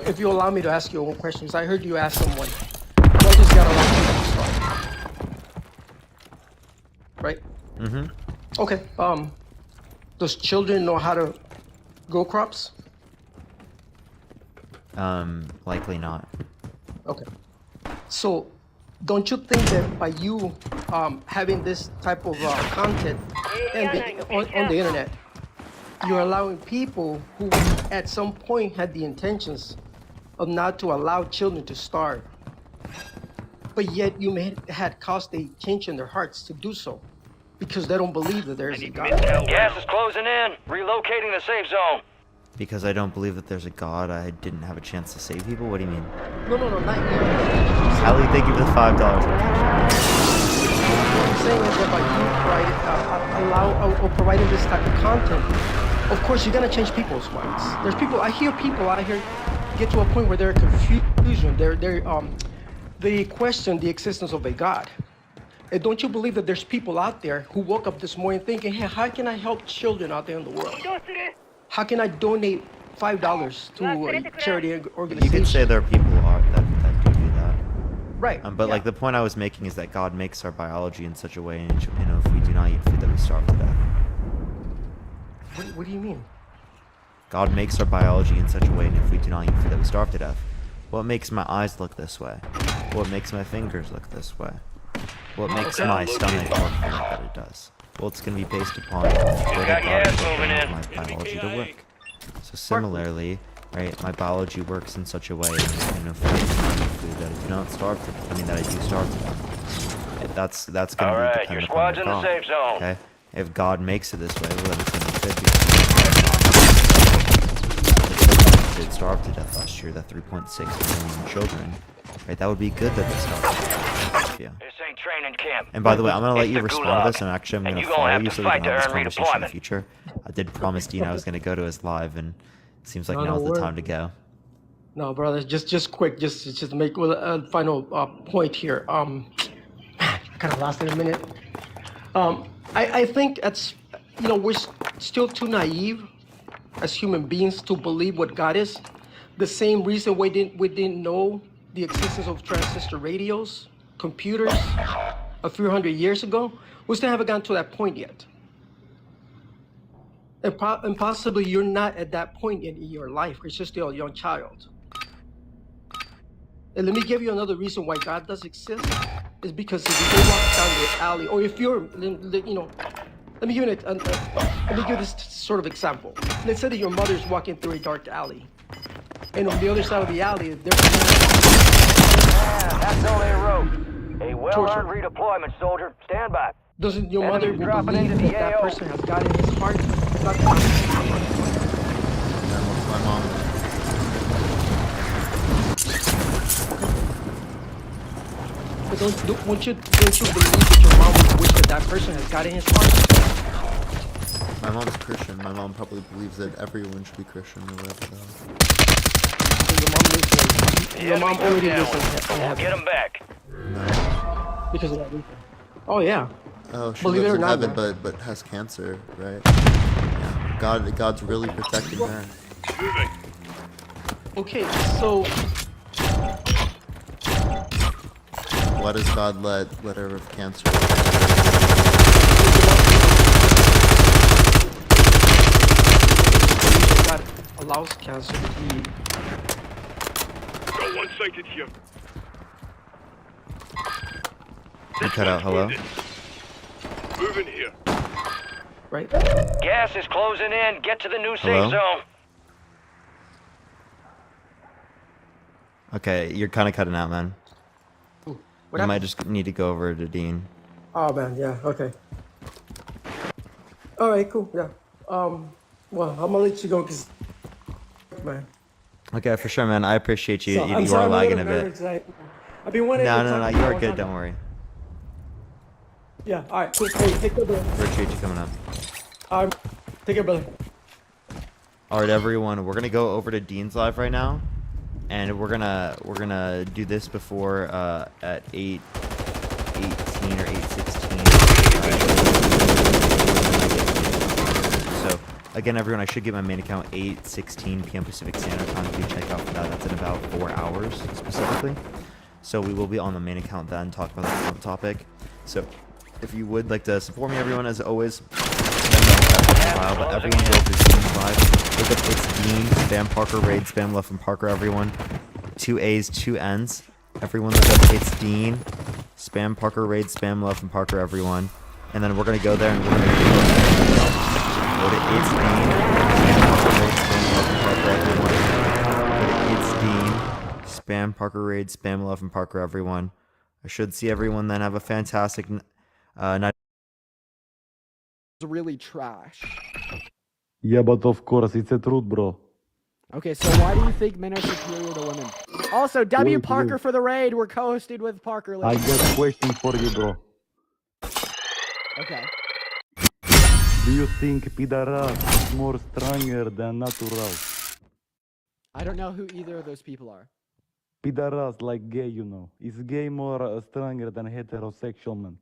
If you allow me to ask you one question, 'cause I heard you ask someone, why does God allow people to start? Right? Mm-hmm. Okay. Does children know how to grow crops? Likely not. Okay. So, don't you think that by you having this type of content on the internet, you're allowing people who at some point had the intentions of not to allow children to starve, but yet you had caused a change in their hearts to do so because they don't believe that there is a God. Gas is closing in. Relocating the safe zone. Because I don't believe that there's a God, I didn't have a chance to save people? What do you mean? No, not you. Allie, thank you for the $5. What I'm saying is that by you providing this type of content, of course you're gonna change people's minds. I hear people out here get to a point where they're confusion. They question the existence of a God. And don't you believe that there's people out there who woke up this morning thinking, hey, how can I help children out there in the world? How can I donate $5 to a charity organization? You could say there are people that do that. Right. But yeah. like the point I was making is that God makes our biology in such a way, and if we do not eat food, that we starve to death. What do you mean? God makes our biology in such a way, and if we do not eat food, that we starve to death. What makes my eyes look this way? What makes my fingers look this way? What makes my stomach work the way that it does? Well, it's going to be based upon what got God gas has moving programmed in. my biology to work. So similarly, right, my biology works in such a way, and if I eat food, that I do not starve to death. I mean, that I do starve to death. That's going to All be right, dependent your squad's upon in the God. safe zone. Okay, if God makes it this way, well, then it's going to be good. Because did starve to death last year. That 3.6 million children, right? That would be good that they starved to death. Yeah. This ain't training camp. And by the way, I'm gonna let It's you the respond gulag. to this, and actually I'm And gonna you gonna follow have you to so we fight can have to this earn conversation in the redeployment. future. I did promise Dean I was gonna go to his live, and it seems like No, now's no the worries. time to go. No, brother, just quick, just make a final point here. Kind of lost in a minute. I think that's, we're still too naive as human beings to believe what God is. The same reason we didn't know the existence of transistor radios, computers, a few hundred years ago. We still haven't gotten to that point yet. And possibly you're not at that point in your life because you're still a young child. And let me give you another reason why God does exist. Is because if you go walk down the alley, or if you're, let me give you let me give this sort of example. Let's say that your mother's walking through a dark alley, and on the other side of the alley, there's That's all they wrote. A well-earned redeployment, soldier. Stand by. doesn't your mother Enemies dropping believe into the that that AO. person has God in his heart? It's not And then what's my mom? But don't you believe that your mom would wish that that person has God in his heart? My mom's Christian. My mom probably believes that everyone should be Christian or whatever. So your mom lives like, The your mom enemy already goes lives in down. We'll heaven get them back. No. because of that reason. Oh yeah. Oh, she Believe it lives or in not, heaven, man. but has cancer, right? Yeah. God's really protecting her. Okay, so Why does God let her have cancer? God allows cancer to be. Got one sighted here. You cut out. Hello. Moving here. Right? Gas is closing in. Get to the new Hello? safe zone. Okay, you're kind of cutting out, man. What I might happened? just need to go over to Dean. Oh man, yeah, okay. All right, cool, yeah. Well, I'm gonna let you go, cause man. Okay, for sure, man. I appreciate you. So, You I'm are sorry, I'm a lagging a little bit. nervous. I've been wanting to No, talk to you a are long good. time. Don't worry. Yeah, all right, cool. Hey, take care, brother. Appreciate you coming up. Take care, brother. All right, everyone. We're gonna go over to Dean's live right now, and we're gonna do this before at 8:18 or 8:16. So again, everyone, I should get my main account 8:16 p.m. Pacific Standard Time. Do check out for that. That's in about 4 hours specifically. So we will be on the main account then, talk about that topic. So if you would like to support me, everyone, as always. But everyone go over to Dean's live. Look up It's Dean, spam Parker Raid, spam love from Parker, everyone. 2 A's, 2 N's. Everyone look up It's Dean, spam Parker Raid, spam love from Parker, everyone. And then we're gonna go there and we're gonna go to It's Dean, spam Parker Raid, spam love from Parker, everyone. Go to It's Dean, spam Parker Raid, spam love from Parker, everyone. I should see everyone then have a fantastic night. Really trash. Yeah, but of course, it's a truth, bro. Okay, so why do you think men are superior to women? Also, W. Wait, Parker wait. for the raid. We're co-hosted with Parker. I got a question for you, bro. Okay. Do you think Pidaras is more stronger than natural? I don't know who either of those people are. Pidaras, like gay, you know. Is gay more stronger than heterosexual man?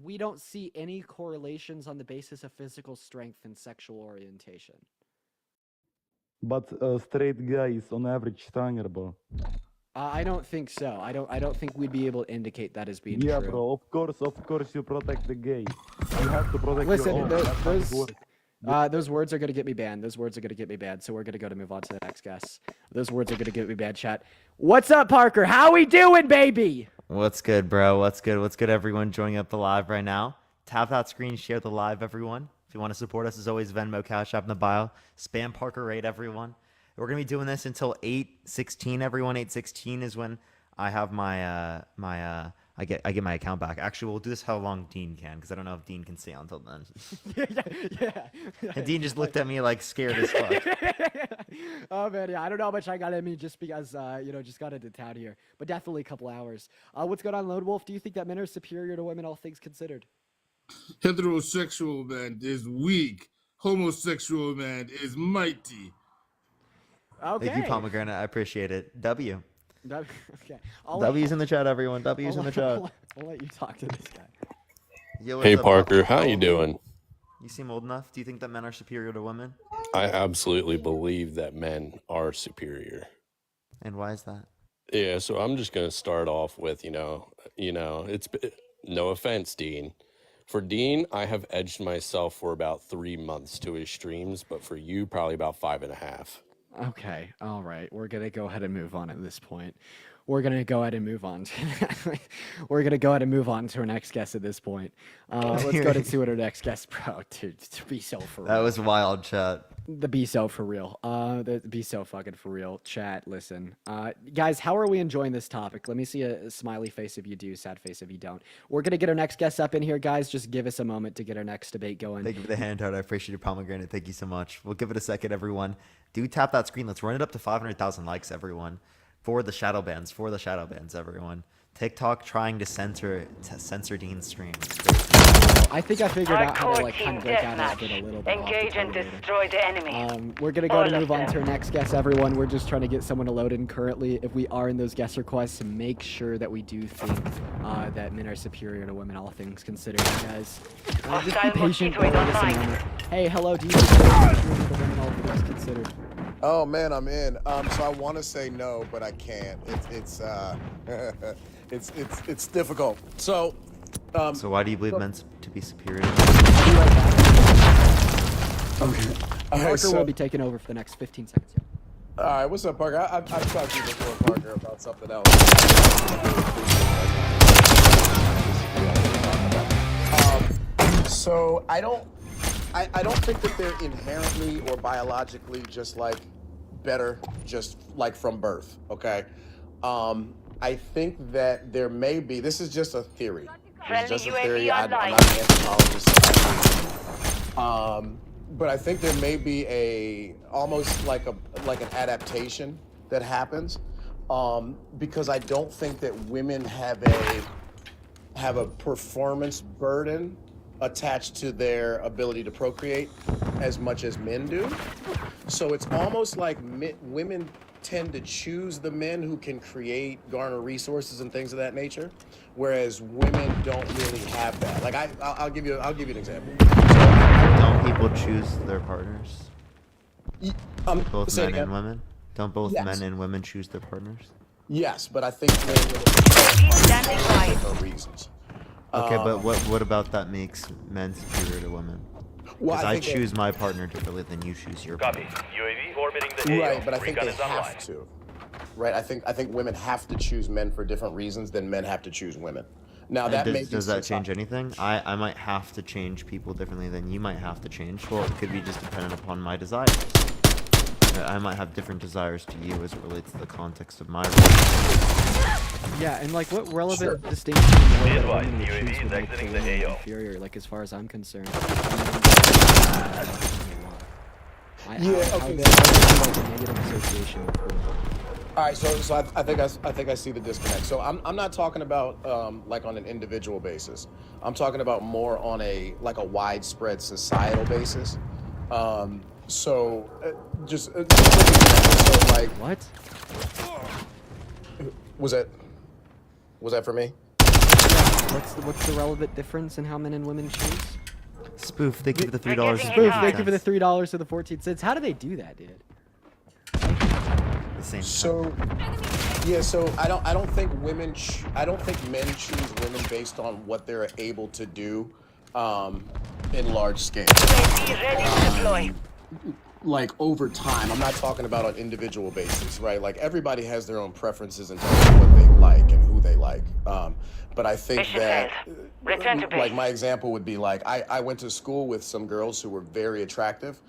We don't see any correlations on the basis of physical strength and sexual orientation. But a straight guy is on average stronger, bro. I don't think so. I don't think we'd be able to indicate that as being Yeah, true. bro. Of course, you protect the gay. You have to protect Listen, your own. That's how it works. those words are gonna get me banned. Those words are gonna get me banned. So we're gonna move on to the next guest. Those words are gonna get me banned. Chat. What's up, Parker? How we doing, baby? What's good, bro? What's good? What's good, everyone joining up the live right now? Tap that screen, share the live, everyone. If you want to support us, as always, Venmo, Cash App in the bio. Spam Parker Raid, everyone. We're going to be doing this until 8:16, everyone. 8:16 is when I have I get my account back. Actually, we'll do this how long Dean can, because I don't know if Dean can stay on until then. yeah. And Dean just looked at me like scared as fuck. Oh man, yeah, I don't know how much I got in me just because just got into town here, but definitely a couple hours. What's going on, Lone Wolf? Do you think that men are superior to women, all things considered? Heterosexual man is weak. Homosexual man is mighty. Okay. Thank you, Pomegranate. I appreciate it. W. Okay. W's in the chat, everyone. W's in the chat. I'll let you talk to this guy. Yo, what's Hey up, Parker, Pop? how you doing? You seem old enough. Do you think that men are superior to women? I absolutely believe that men are superior. And why is that? Yeah, so I'm just gonna start off with, it's no offense, Dean. For Dean, I have edged myself for about 3 months to his streams, but for you, probably about 5.5. Okay, all right. We're gonna go ahead and move on at this point. we're gonna go ahead and move on. We're gonna go ahead and move on to our next guest at this point. Let's go to our next guest, bro. To be so for real. That was wild, chat. The be so for real. The be so fucking for real. Chat, listen. Guys, how are we enjoying this topic? Let me see a smiley face if you do, sad face if you don't. We're gonna get our next guest up in here, guys. Just give us a moment to get our next debate going. Thank you for the handout. I appreciate your pomegranate. Thank you so much. We'll give it a second, everyone. Do tap that screen. Let's run it up to 500,000 likes, everyone. For the shadow bans, everyone. TikTok trying to censor Dean's stream. I think I figured out how to like kind of break out of it a little bit. Engage and destroy the enemy. We're gonna go and move on to our next guest, everyone. We're just trying to get someone to load in currently. If we are in those guest requests, make sure that we do think that men are superior to women, all things considered, guys. Just be patient. Bear with us a moment. Hey, hello. Do you think men are superior to women, all things considered? Oh man, I'm in. So I want to say no, but I can't. It's difficult. So. So why do you believe men to be superior? Parker will be taking over for the next 15 seconds. Yeah. All right, what's up, Parker? I've talked to you before, Parker, about something else. So I don't think that they're inherently or biologically just like better, just like from birth. Okay. I think that there may be. This is just a theory. It's just a theory. I'm not an anthropologist. But I think there may be almost like an adaptation that happens, because I don't think that women have a performance burden attached to their ability to procreate as much as men do. So it's almost like women tend to choose the men who can garner resources and things of that nature, whereas women don't really have that. Like I'll give you an example. Don't people choose their partners? Both men and women? Don't both men and women choose their partners? Yes, but I think for reasons. Okay, but what about that makes men superior to women? Because I choose my partner differently than you choose your partner. UAV orbiting the right, but I think they have to. Right, I think women have to choose men for different reasons than men have to choose women. Now that does that change anything? I might have to change people differently than you might have to change. Well, it could be just dependent upon my desires. I might have different desires to you as it relates to the context of my relationship. Yeah, and like what relevant distinction in the way that women would choose would make the women inferior, like as far as I'm concerned. Negative association. All right, so I think I see the disconnect. So I'm not talking about like on an individual basis. I'm talking about more on a widespread societal basis. So like what was that for me? What's the relevant difference in how men and women choose? Spoof, thank you for the $3. Spoof, thank you for the $3 to the 14 cents. How do they do that, dude? The same. So I don't think men choose women based on what they're able to do in large scale. Like over time. I'm not talking about on individual basis, right? Like everybody has their own preferences in terms of what they like and who they like. But I think that, like my example would be like, I went to school with some girls who were very attractive,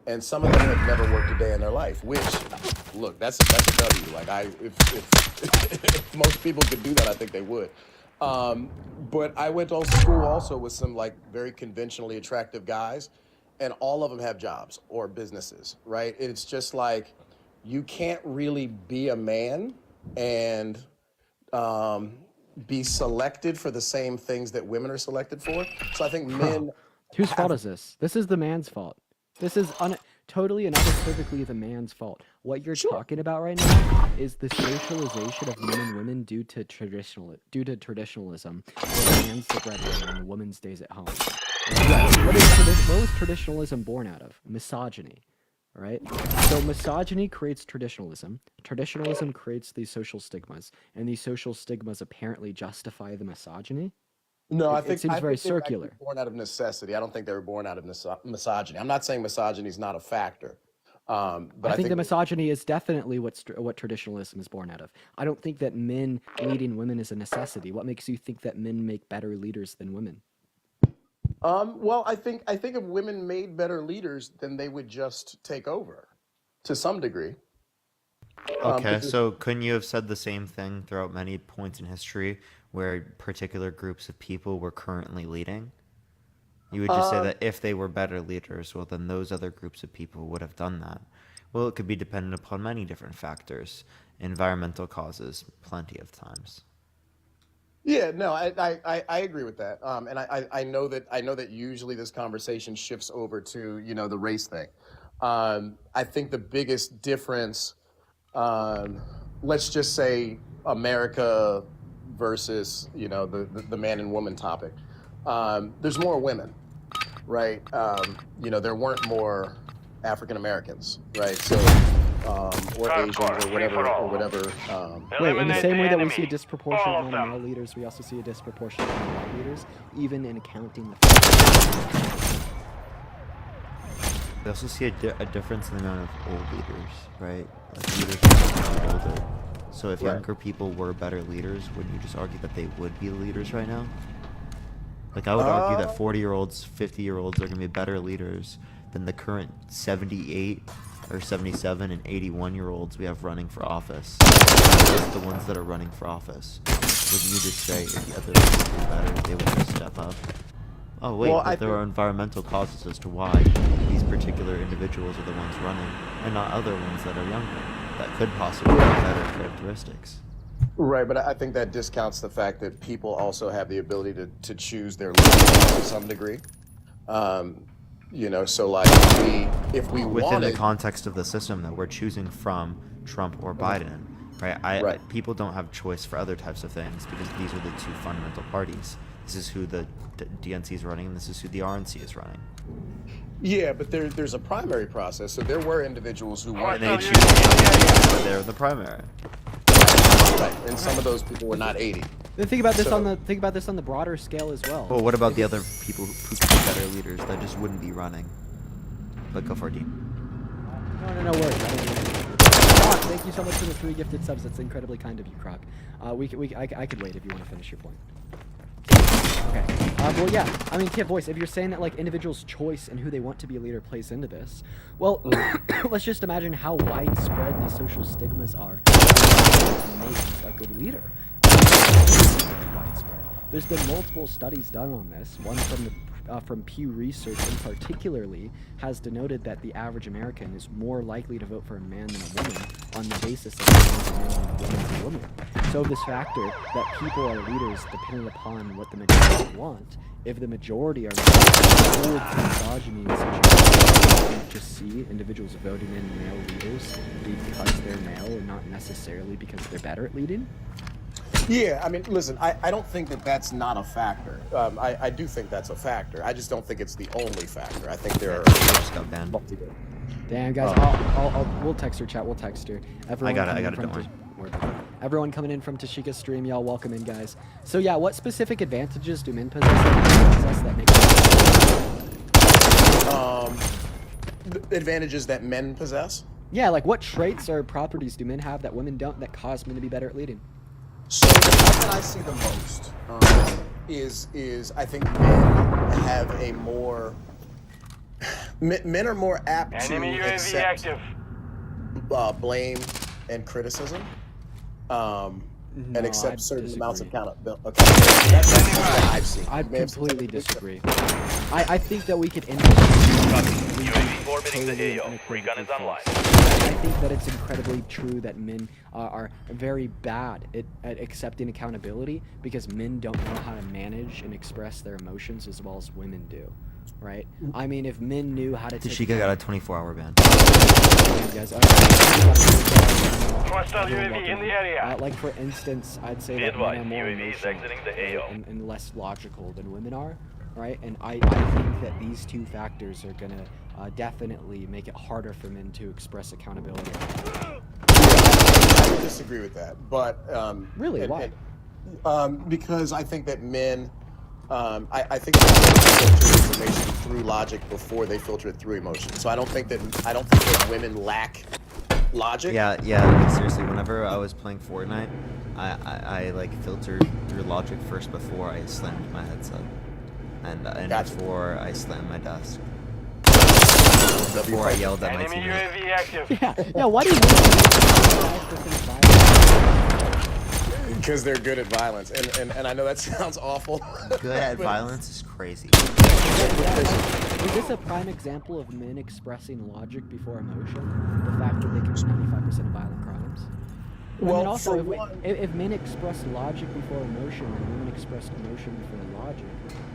and some of them have never worked a day in their life, which, look, that's a W. Like if most people could do that, I think they would. But I went to school also with some like very conventionally attractive guys, and all of them have jobs or businesses, right? It's just like, you can't really be a man and be selected for the same things that women are selected for. So I think men... Whose fault is this? This is the man's fault. This is totally and unequivocally the man's fault. What you're talking about right now is the socialization of men and women due to traditionalism, where the man's the breadwinner and the woman stays at home. What was traditionalism born out of? Misogyny, right? So misogyny creates traditionalism. Traditionalism creates these social stigmas, and these social stigmas apparently justify the misogyny. No, I It think seems very they were actually circular. born out of necessity. I don't think they were born out of misogyny. I'm not saying misogyny is not a factor, But I think the misogyny is definitely what traditionalism is born out of. I don't think that men leading women is a necessity. What makes you think that men make better leaders than women? Well, I think if women made better leaders, then they would just take over to some degree. Okay, so couldn't you have said the same thing throughout many points in history where particular groups of people were currently leading? You would just say that if they were better leaders, well, then those other groups of people would have done that. Well, it could be dependent upon many different factors, environmental causes, plenty of times. Yeah, no, I agree with that. And I know that usually this conversation shifts over to, the race thing. I think the biggest difference, let's just say America versus, the man and woman topic. There's more women, right? There weren't more African Americans, right? So, or Asians or whatever. Wait, in the same way that we see a disproportionate amount of male leaders, we also see a disproportionate amount of white leaders, even in accounting the fact. We also see a difference in the amount of old leaders, right? Like leaders are older. So if younger people were better leaders, wouldn't you just argue that they would be leaders right now? Like I would argue that 40-year-olds, 50-year-olds are going to be better leaders than the current 78 or 77 and 81-year-olds we have running for office. Just the ones that are running for office. Wouldn't you just say if the other people were better, they would just step up? Oh wait, but there are environmental causes as to why these particular individuals are the ones running, and not other ones that are younger, that could possibly have better characteristics. Right, but I think that discounts the fact that people also have the ability to choose their leaders to some degree. So like if we within wanted... the context of the system that we're choosing from Trump or Biden, right? People don't have choice for other types of things because these are the two fundamental parties. This is who the DNC is running, and this is who the RNC is running. Yeah, but there's a primary process, so there were individuals who weren't. And they choose they're in the primary. Right, and some of those people were not 80. Then think about this on the broader scale as well. Well, what about the other people who could be better leaders that just wouldn't be running? But go for it, Dean. No worries. Thank you so much for the 3 gifted subs. That's incredibly kind of you, Croc. I could wait if you want to finish your point. Okay. Well, yeah. I mean, Kid Voice, if you're saying that like individuals' choice and who they want to be a leader plays into this, well, let's just imagine how widespread these social stigmas are. Make a good leader. Widespread. There's been multiple studies done on this. One from Pew Research, in particularly, has denoted that the average American is more likely to vote for a man than a woman on the basis of a man than a woman is a woman. So this factor that people are leaders dependent upon what the majority want, if the majority are told misogyny and such, you just see individuals voting in male leaders because they're male and not necessarily because they're better at leading. Yeah, I mean, listen, I don't think that that's not a factor. I do think that's a factor. I just don't think it's the only factor. I think there are multiple. Damn, guys, we'll text her, chat. We'll text her. Everyone I got it, don't worry. Everyone coming in from Tashika's stream, y'all welcome in, guys. So yeah, what specific advantages do men possess that make the advantages that men possess? Yeah, like what traits or properties do men have that women don't that cause men to be better at leading? So the one that I see the most is I think men have a more men are more apt to accept blame and criticism, and accept certain amounts of accountability. Okay, that's what I've seen. I completely disagree. I think that we could end Recon is online. I think that it's incredibly true that men are very bad at accepting accountability because men don't know how to manage and express their emotions as well as women do, right? I mean, if men knew how to Tashika got a 24-hour ban. Hostile UAV in the area. Like for instance, I'd say that men are more emotional and less logical than women are, right? And I think that these two factors are gonna definitely make it harder for men to express accountability. I would disagree with that, but really, why? Because I think that men I think they filter information through logic before they filter it through emotion. So I don't think that women lack logic. Yeah. Seriously, whenever I was playing Fortnite, I like filtered through logic first before I slammed my headset, and Gotcha. before I slammed my desk. Before I yelled at my Enemy teammate. UAV active. Yeah, why do you think 5% violence? Because they're good at violence, and I know that sounds awful. Good at but- violence is crazy. Is this a prime example of men expressing logic before emotion? The fact that they commit 95% of violent crimes? And Well, then also, for if, one- if men express logic before emotion and women express emotion before logic,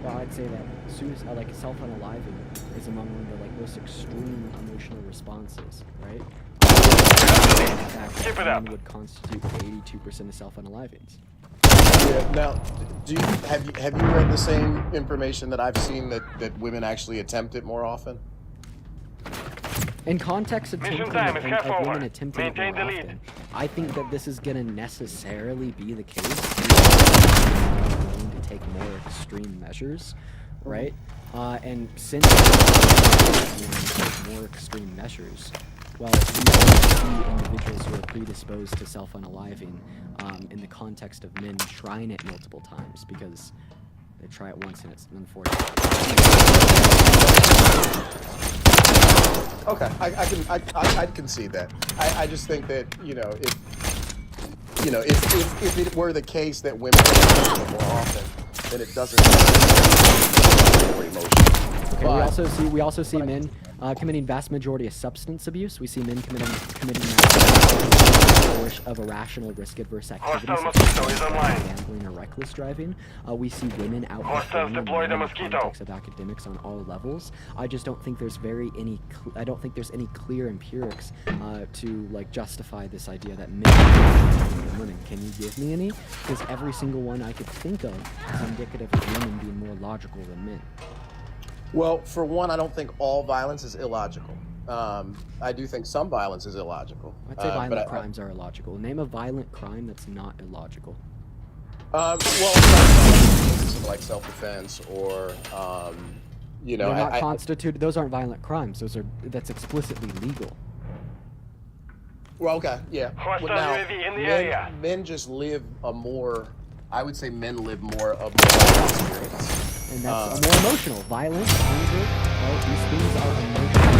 well, I'd say that suicide, like self-unaliving, is among one of the like most extreme emotional responses, right? In fact, Keep it men up. would constitute 82% of self-unalivings. Yeah. Now, have you read the same information that I've seen that women actually attempt it more often? In context of Mission attempting time it is and half of women over. attempting it Maintain more the lead. often, I think that this is going to necessarily be the case. Willing to take more extreme measures, right? And since more extreme measures, well, we see individuals who are predisposed to self-unaliving in the context of men trying it multiple times because they try it once and it's unfortunate. Okay, I can see that. I just think that if it were the case that women are doing it more often, then it doesn't for emotion. Okay, we also see men committing vast majority of substance abuse. We see men committing of irrational risk-adverse activities, Hostile such as Mosquito is online. gambling or reckless driving. We see women out Hostiles deploy the in the Mosquito. context of academics on all levels. I just don't think there's I don't think there's any clear empirics to like justify this idea that men are more than women. Can you give me any? Because every single one I could think of is indicative of women being more logical than men. Well, for one, I don't think all violence is illogical. I do think some violence is illogical. I'd say violent crimes are illogical. Name a violent crime that's not illogical. Well, like self-defense or, They're not constituted. Those aren't violent crimes. That's explicitly legal. Well, okay, yeah. Hostile Well, now, UAV in the area. men just live I would say men live more of a life experience. And that's more emotional. Violence, anger, right? These things are emotional.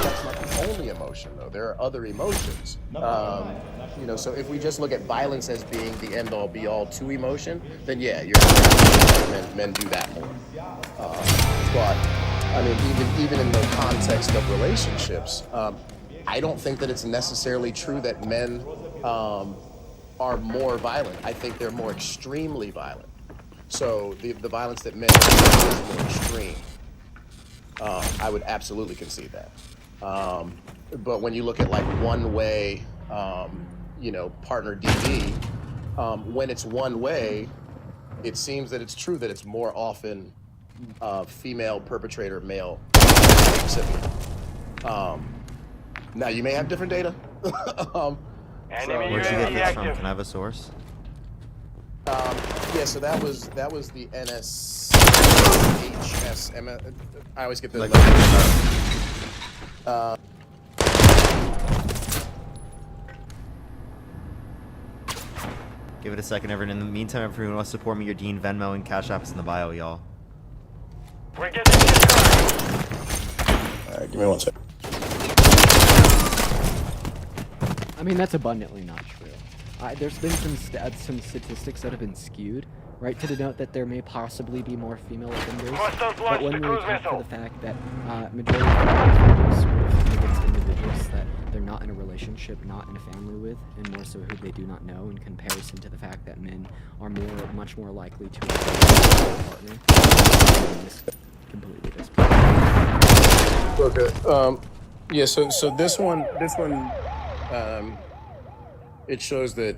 That's not the only emotion, though. There are other emotions. So if we just look at violence as being the end-all, be-all to emotion, then yeah, you're right. Men do that more. But I mean, even in the context of relationships, I don't think that it's necessarily true that men are more violent. I think they're more extremely violent. So the violence that men do is more extreme. I would absolutely concede that. But when you look at like one-way, partner DD, when it's one way, it seems that it's true that it's more often female perpetrator, male recipient. Now you may have different data. Enemy Where'd you get UAV this from? active. Can I have a source? Yeah, so that was the NS HSM. I always get the Give it a second, everyone. In the meantime, if anyone wants to support me, your Dean Venmo and Cash App is in the bio, y'all. We're getting this car. Alright, give me 1 second. I mean, that's abundantly not true. There's been some statistics that have been skewed, right, to denote that there may possibly be more female offenders. Hostiles But launched when the we cruise account for missile. the fact that majority of offenders would offend against individuals that they're not in a relationship, not in a family with, and more so who they do not know, in comparison to the fact that men are much more likely to offend their partner. This completely disproves. Okay. Yeah. So this one, it shows that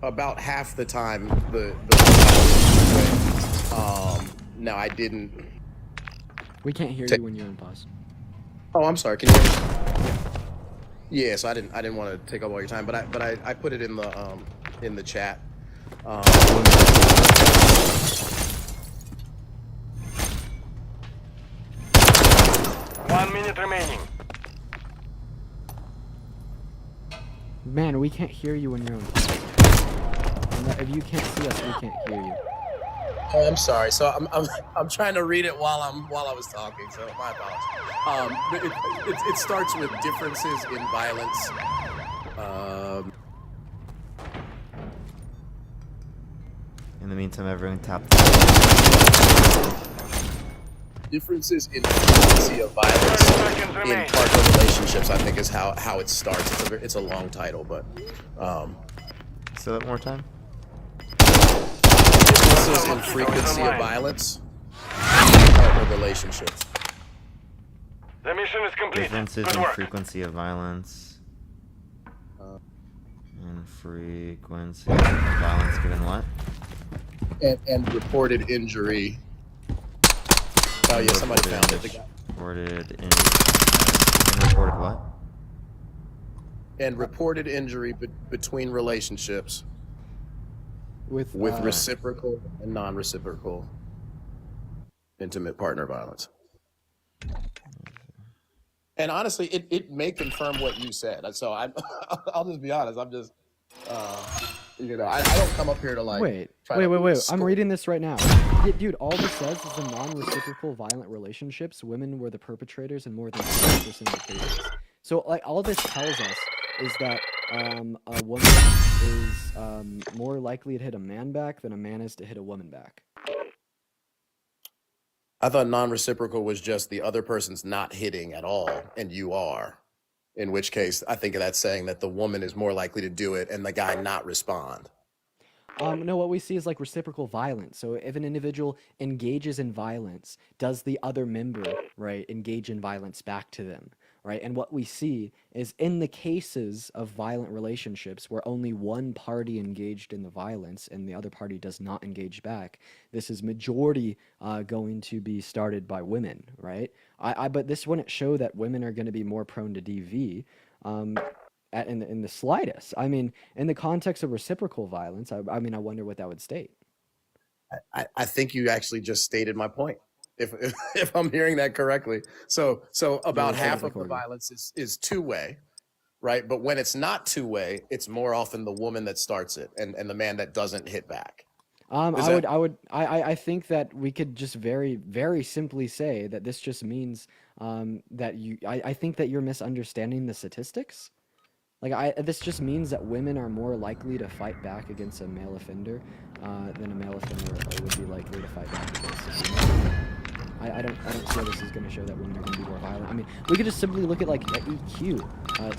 about half the time now I didn't. We can't hear you when you're in pause. Oh, I'm sorry. Can you hear me? Yeah. So I didn't want to take up all your time, but I put it in the chat. 1 minute remaining. Man, we can't hear you when you're on. If you can't see us, we can't hear you. Oh, I'm sorry. So I'm trying to read it while I was talking. So my apologies. It starts with differences in violence. In the meantime, everyone tap. Differences in frequency of violence in partner relationships, I think, is how it starts. It's a long title, but Say that one more time. differences in frequency of violence in partner relationships. The mission is complete. Differences Good in work. frequency of violence. And frequency of violence given what? And reported injury. Oh yeah, somebody found it. Reported in. Reported what? And reported injury between relationships With reciprocal and non-reciprocal intimate partner violence. And honestly, it may confirm what you said. So I'll just be honest. I'm just, I don't come up here to like. Wait. I'm reading this right now. Dude, all this says is in non-reciprocal violent relationships, women were the perpetrators in more than 50% of the cases. So, like, all this tells us is that a woman is more likely to hit a man back than a man is to hit a woman back. I thought non-reciprocal was just the other person's not hitting at all, and you are. In which case, I think that's saying that the woman is more likely to do it and the guy not respond. No, what we see is like reciprocal violence. So if an individual engages in violence, does the other member, right, engage in violence back to them, right? And what we see is in the cases of violent relationships where only one party engaged in the violence and the other party does not engage back, this is majority going to be started by women, right? But this wouldn't show that women are going to be more prone to DV. In the slightest. I mean, in the context of reciprocal violence, I wonder what that would state. I think you actually just stated my point, if I'm hearing that correctly. So about half of the violence is two-way, right? But when it's not two-way, it's more often the woman that starts it and the man that doesn't hit back. I think that we could just very, very simply say that this just means that I think that you're misunderstanding the statistics. This just means that women are more likely to fight back against a male offender than a male offender would be likely to fight back against a female. I don't see how this is going to show that women are going to be more violent. I mean, we could just simply look at like EQ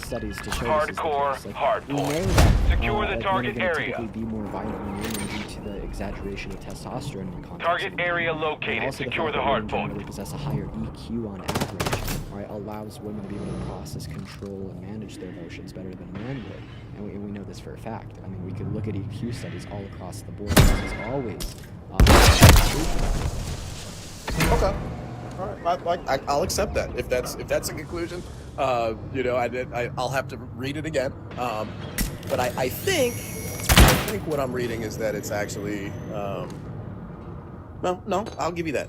studies to show Hardcore, this is the case. hard We know point. that Secure the men target are going to area. typically be more violent than women due to the exaggeration of testosterone in context. Target of area women. And located. also Secure fact the that hard women point. generally possess a higher EQ on average. Right, allows women to be able to process, control, and manage their emotions better than a man would. And we know this for a fact. I mean, we could look at EQ studies all across the board. This is always Okay. All right. I'll accept that. If that's a conclusion, I'll have to read it again. But I think what I'm reading is that it's actually no. I'll give you that.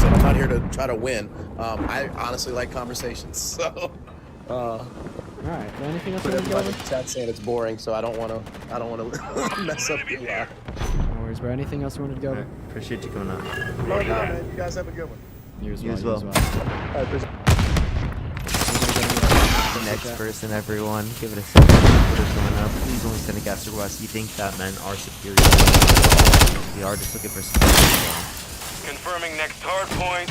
I'm not here to try to win. I honestly like conversations. So. All right. Well, anything else you want to go over? Chat's saying it's boring, so I don't want to mess up the No worries, bro. Anything else you wanted to go over? Appreciate you coming on. No, man. You guys have a good one. You as You well. as well. Next person, everyone. Give it a second. Put it going up. Please only send a guest request. You think that men are superior? We are just looking for some. Confirming next hard point.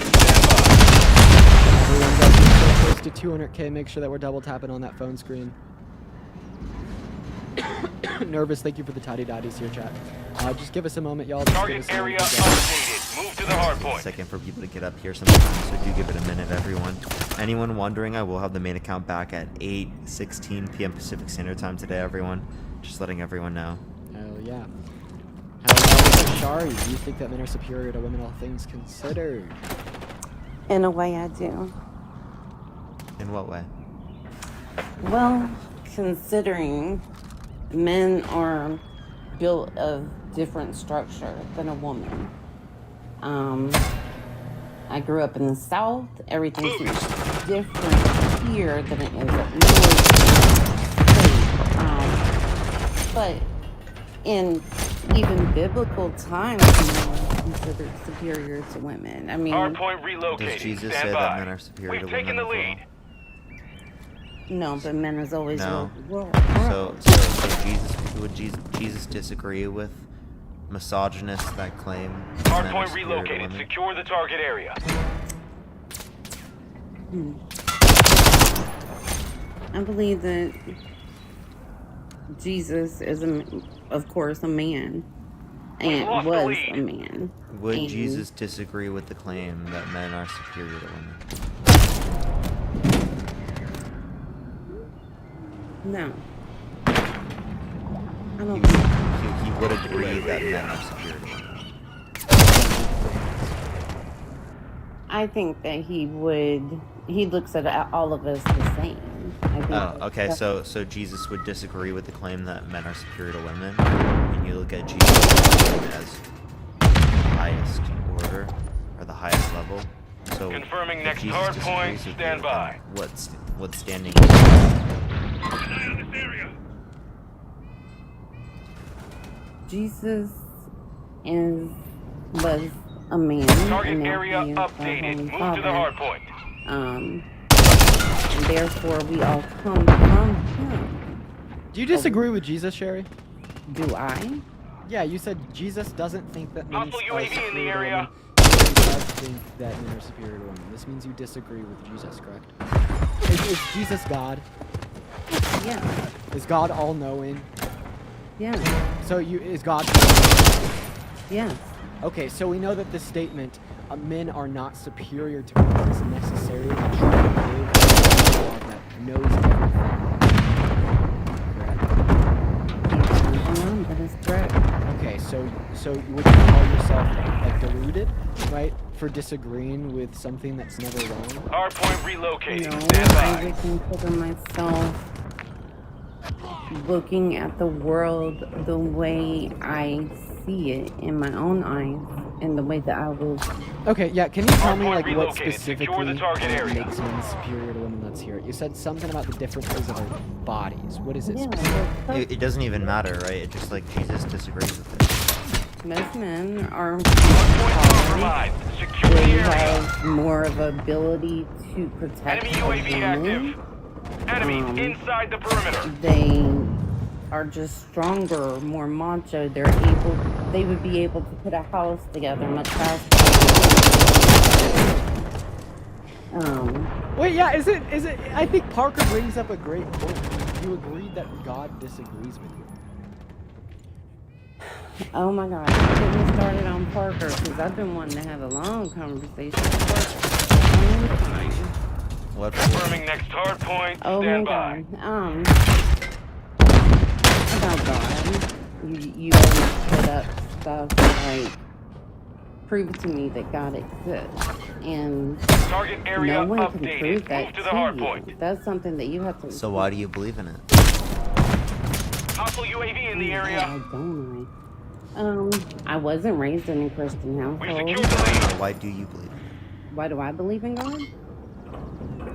Everyone got so close to 200K. Make sure that we're double tapping on that phone screen. Nervous. Thank you for the tidy dotties here, chat. Just give us a moment, y'all. Target area updated. Move to the hard point. Second for people to get up here sometimes, so do give it a minute, everyone. Anyone wondering, I will have the main account back at 8:16 p.m. Pacific Standard Time today, everyone. Just letting everyone know. Hell yeah. Hello, Shari. Do you think that men are superior to women, all things considered? In a way, I do. In what way? Well, considering men are built of different structure than a woman. I grew up in the South. Everything seems different here than it is up north. But in even biblical times, men were considered superior to women. I mean, Hardpoint relocated. Does Jesus Stand say by. that men are superior We've to taken women the as well? lead. no, but men has always No. ruled. So Jesus disagree with misogynists that claim men are Hardpoint superior to relocated. women? Secure the target area. I believe that Jesus is, of course, a man, and lost the was lead. a man. Would and Jesus disagree with the claim that men are superior to women? No. I don't. He would agree that men are superior to women. I think that he would. He looks at all of us the same. I think Oh, okay. that- So Jesus would disagree with the claim that men are superior to women, and you look at Jesus as the highest order or the highest level. So Confirming if next Jesus hard disagrees point, with you, stand by. then what's standing? Jesus was a man. Target and now area he is our updated. Holy Move to Father. the hard point. And therefore, we all come from him. Do you disagree with Jesus, Sherry? Do I? Yeah, you said Jesus doesn't think that men Hostile are UAV in the superior to area. women, but he does think that men are superior to women. This means you disagree with Jesus, correct? Is Jesus God? Yeah. Is God all-knowing? Yeah. So is God? Yes. Okay, so we know that this statement, men are not superior to women, is necessarily true to live in a God that knows everything. That is correct. Okay, so would you call yourself like deluded, right, for disagreeing with something that's never wrong? Hardpoint relocated. No, Stand I by. would consider myself looking at the world the way I see it in my own eyes and the way that I will. Okay, yeah, can you tell me Hardpoint like what relocated. specifically Secure the target area. makes men superior to women? Let's hear it. You said something about the differences of our bodies. What is it? It doesn't even matter, right? It's just like Jesus disagrees with it. Most men are Compromised. Secure the they area. have more of ability to protect Enemy a UAV woman. active. Enemies inside the perimeter. They are just stronger, more macho. They would be able to put a house together much faster. Wait, yeah, is it? I think Parker brings up a great point. You agreed that God disagrees with you. Oh my God, get me started on Parker because I've been wanting to have a long conversation with Parker. What? Confirming next hard point. Oh Stand my by. God. About God, you always put up stuff like prove to me that God exists, and Target area no one can updated. prove that Move to the hard you. point. That's something that you have to. So why do you believe in it? Hostile UAV in the area. Why don't I? I wasn't raised in a Christian We household. secured the lead. So why do you believe in it? Why do I believe in God?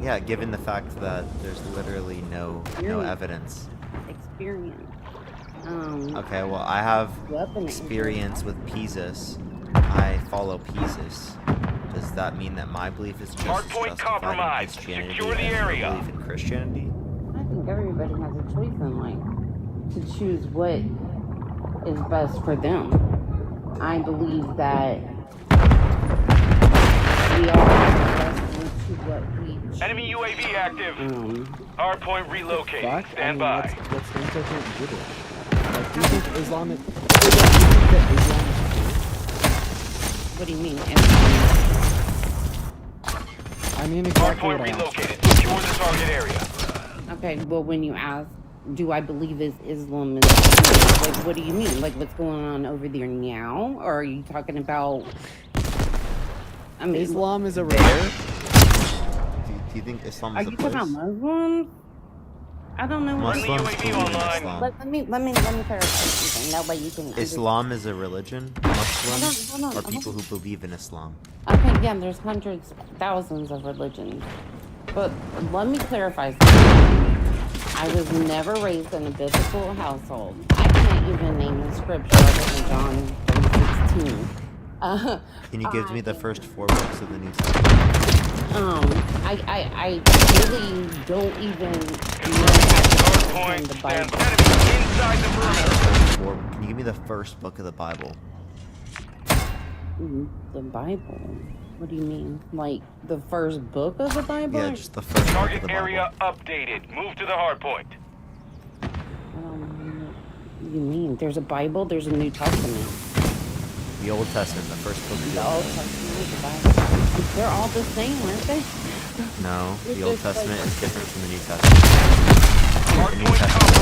Yeah, given the fact that there's literally no evidence. Experience. Okay, well, I have Weapon experience with Jesus. I follow Jesus. Does that mean that my belief is just Hardpoint justified in compromised. Christianity Secure the as your area. belief in Christianity? I think everybody has a choice in life to choose what is best for them. I believe that we all have to to what we choose. Enemy UAV active. Hardpoint relocated. Fuck? Stand by. Let's interpret gibberish. Like, do you think Islam is... Do you think that Islam is What do you mean? I mean exactly Hardpoint what I asked. relocated. Secure the target area. Okay, well, when you ask, do I believe Islam is like, what do you mean? Like, what's going on over there now? Or are you talking about? I mean, Islam is a Do you think Islam Are is a you place? talking about Muslims? I don't know what Muslims believe in Islam. Let me clarify something. That way you can Islam is a religion. Muslims Hold on, are people who believe in Islam. Okay, yeah, there's hundreds, thousands of religions. But let me clarify something. I was never raised in a biblical household. I can't even name a scripture other than John 3:16. Can you give me the first 4 books of the New Testament? I really don't even know how to understand the Bible. Can you give me the first book of the Bible? The Bible? What do you mean? Like the first book of the Bible? Yeah, just the first book of Target the Bible. area updated. Move to the hard point. What do you mean? There's a Bible, there's a New Testament. The Old Testament, the first book of The the Old Old Testament, the Bible. They're all the same, aren't they? No, the It's Old just like- Testament is different from the New Testament. The New Testament is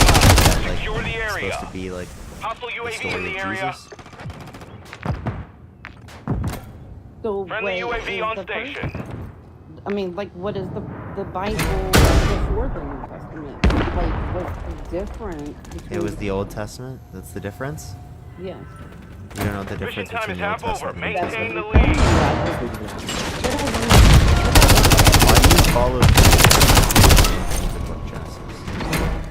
like, Secure the area. supposed to be like Hostile the UAV in story the of area. Jesus. So Friendly what UAV is on the station. I mean, like, what is the Bible before the New Testament? Like, what's the difference between? It was the Old Testament. That's the difference. Yes. You don't know the Mission difference time between is the Old half over. Testament and the New Maintain the Testament. lead. Why do you follow the book of Genesis?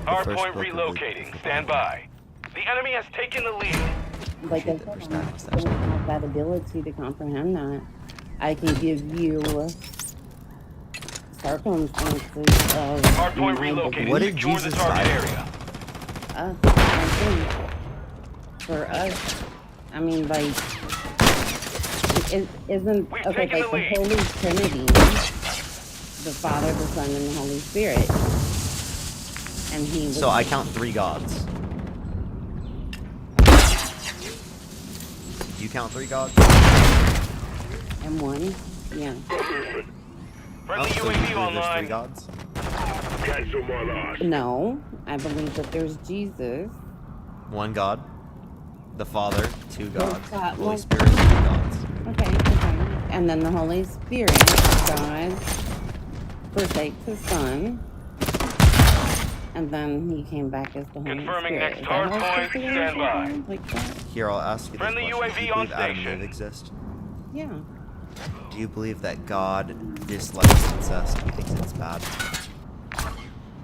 The Hard first point book of the- relocating. Stand by. The enemy has taken the lead. Like I said, I don't have that ability to comprehend that. I can give you circumstances of Hard point my relocated. belief. What did Secure Jesus the target die? area. I think for us, I mean, like, it isn't We've okay. taken Like the the lead. Holy Trinity, the Father, the Son, and the Holy Spirit, and He. Was, So I count 3 gods. Do you count 3 gods? and one, yeah. Friendly so you UAV believe there's 3 online. gods? No, I believe that there's Jesus. 1 God, the Father, 2 gods, God, Holy well- Spirit, 3 gods. Okay. And then the Holy Spirit, God, forsakes His Son, and then He came back as the Holy Confirming Spirit. next Is that hard how it's point. supposed to work? Stand by. Like that? Here, I'll ask you this Friendly question. Do UAV you on believe Adam and station. Eve exist? Yeah. Do you believe that God dislikes incest? Do you think it's bad?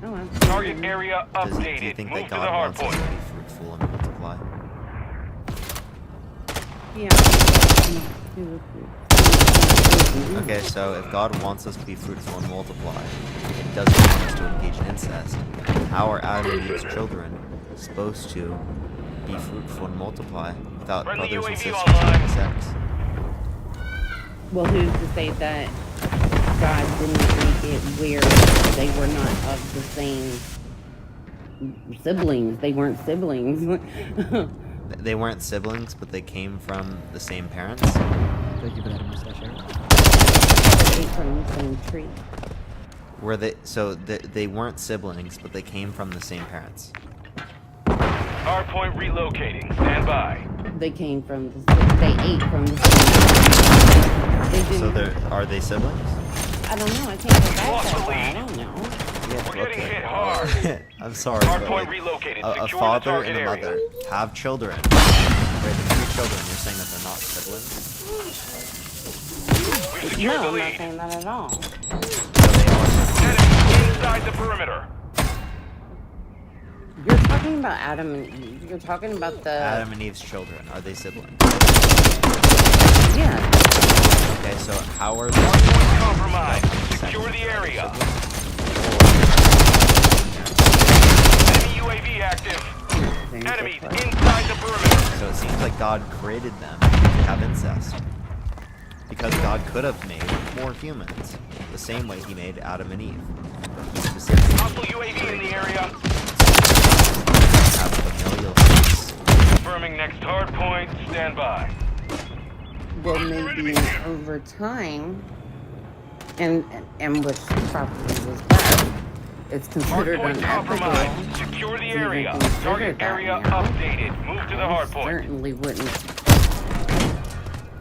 Oh, absolutely. Target area Do you updated. think Move that to the God hard wants us point. to be fruitful and multiply? Yeah. Okay, so if God wants us to be fruitful and multiply, and doesn't want us to engage in incest, how are Adam and Eve's children supposed to be fruitful and multiply without Friendly brothers and UAV sisters online. having sex? Well, who's to say that God didn't make it where they were not of the same siblings? They weren't siblings. They weren't siblings, but they came from the same parents. Thank you for that mustache. They ate from the same tree. Were they? So they weren't siblings, but they came from the same parents. Hard point relocating. Stand by. They came from the. They ate from the same. They didn't. So are they siblings? I don't know. I can't go back Lost that the far. I lead. don't know. We're getting hit hard. I'm sorry. Hard but, point like, relocated. a Secure the father target and a area. mother have children. Right, the 3 children. You're saying that they're not siblings? We've secured No, the I'm not lead. saying that at all. Enemy inside the perimeter. You're talking about Adam and Eve. You're talking about the. Adam and Eve's children. Are they siblings? Yeah. Okay, so how are they? Hard point compromised. Secure the area. Enemy UAV active. Enemies inside the perimeter. So it seems like God created them to have incest. Because God could have made more humans, the same way He made Adam and Eve. He specifically Hostile UAV in the area. have familial sex. Confirming next hard point. Stand by. Well, maybe over time, and which probably was bad. It's considered Hardpoint unethical. compromised. Secure the to even area. consider Target that area now. updated. Move to the I hard point. certainly wouldn't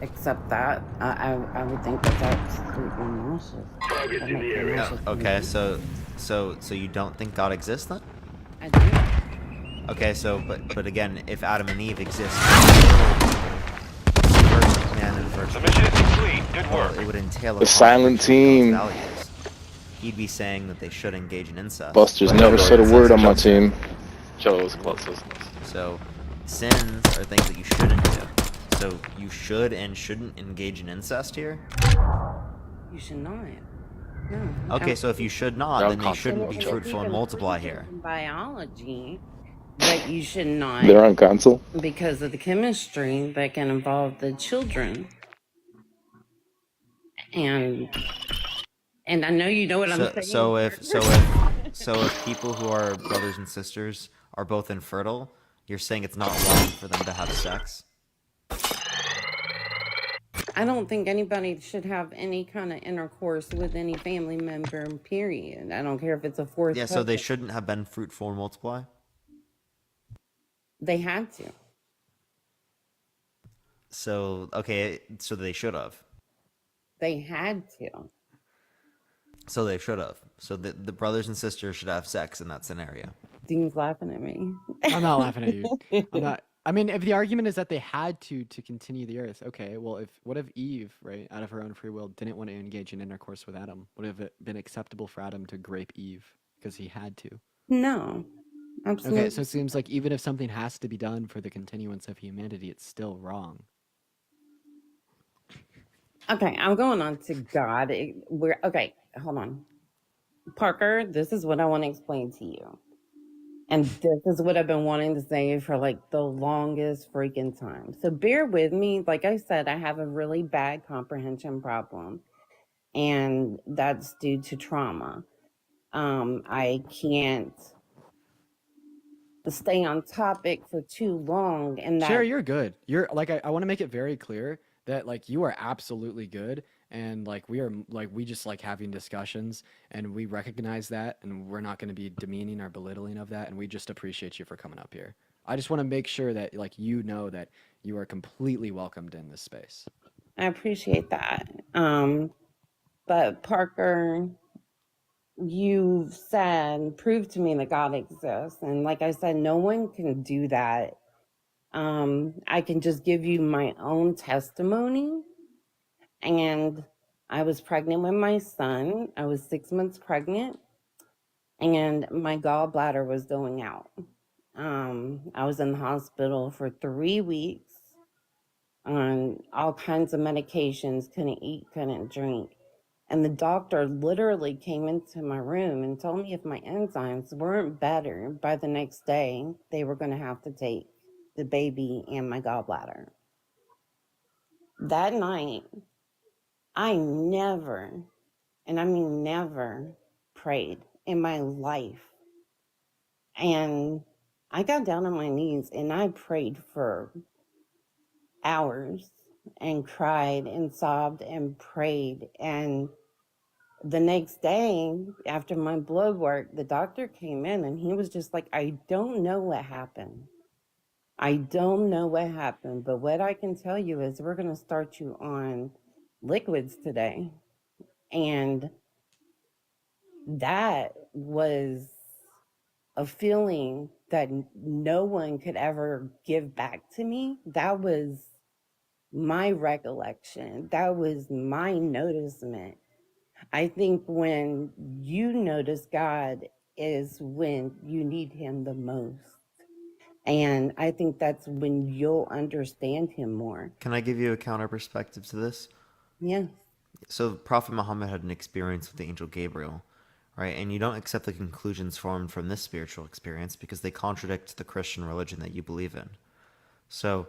accept that. I would think that's absolutely nauseous. Okay, so So you don't think God exists then? I do. Okay, so but again, if Adam and Eve exist, first man and first The mission is complete. Good well, work. it would entail a The silent contradiction of team. God's values. He'd be saying that they should engage in incest. Buster's but never said a word on my incest- team. So sins are things that you shouldn't do. So you should and shouldn't engage in incest here? You should not. No. Okay, so if you should not, then you shouldn't be it's fruitful and even multiply proven here. in biology that you should not, They're on console. because of the chemistry that can involve the children. And I know you know what I'm saying. So if people who are brothers and sisters are both infertile, you're saying it's not wrong for them to have sex? I don't think anybody should have any kind of intercourse with any family member, period. I don't care if it's a fourth Yeah, so they cousin. shouldn't have been fruitful and multiply? They had to. So, okay, so they should have. They had to. So they should have. So the brothers and sisters should have sex in that scenario. Dean's laughing at me. I'm not laughing at you. I'm not. I mean, if the argument is that they had to continue the earth, okay. Well, what if Eve, right, out of her own free will, didn't want to engage in intercourse with Adam? Would it have been acceptable for Adam to grape Eve because he had to? No, absolutely. Okay, so it seems like even if something has to be done for the continuance of humanity, it's still wrong. Okay, I'm going on to God. Okay, hold on. Parker, this is what I want to explain to you. And this is what I've been wanting to say for like the longest freaking time. So bear with me. Like I said, I have a really bad comprehension problem. And that's due to trauma. I can't stay on topic for too long. And that Sherry, you're good. You're like, I want to make it very clear that like you are absolutely good, and like we just like having discussions, and we recognize that, and we're not going to be demeaning or belittling of that, and we just appreciate you for coming up here. I just want to make sure that like you know that you are completely welcomed in this space. I appreciate that. But Parker, you've said, prove to me that God exists. And like I said, no one can do that. I can just give you my own testimony. And I was pregnant with my son. I was 6 months pregnant, and my gallbladder was going out. I was in the hospital for 3 weeks on all kinds of medications, couldn't eat, couldn't drink. And the doctor literally came into my room and told me if my enzymes weren't better by the next day, they were going to have to take the baby and my gallbladder. That night, I never, and I mean never, prayed in my life. And I got down on my knees and I prayed for hours and cried and sobbed and prayed. And the next day, after my blood work, the doctor came in and he was just like, I don't know what happened. I don't know what happened, but what I can tell you is we're going to start you on liquids today. And that was a feeling that no one could ever give back to me. That was my recollection. That was my noticement. I think when you notice God is when you need him the most. And I think that's when you'll understand him more. Can I give you a counter perspective to this? Yeah. So Prophet Muhammad had an experience with the angel Gabriel, right? And you don't accept the conclusions formed from this spiritual experience because they contradict the Christian religion that you believe in. So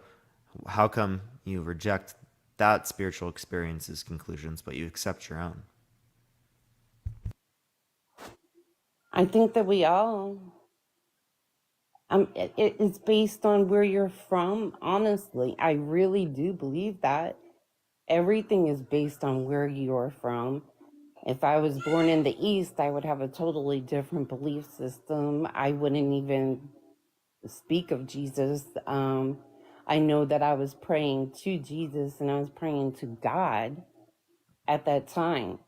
how come you reject that spiritual experience's conclusions, but you accept your own? I think that we all, it's based on where you're from. Honestly, I really do believe that. Everything is based on where you're from. If I was born in the East, I would have a totally different belief system. I wouldn't even speak of Jesus. I know that I was praying to Jesus and I was praying to God at that time.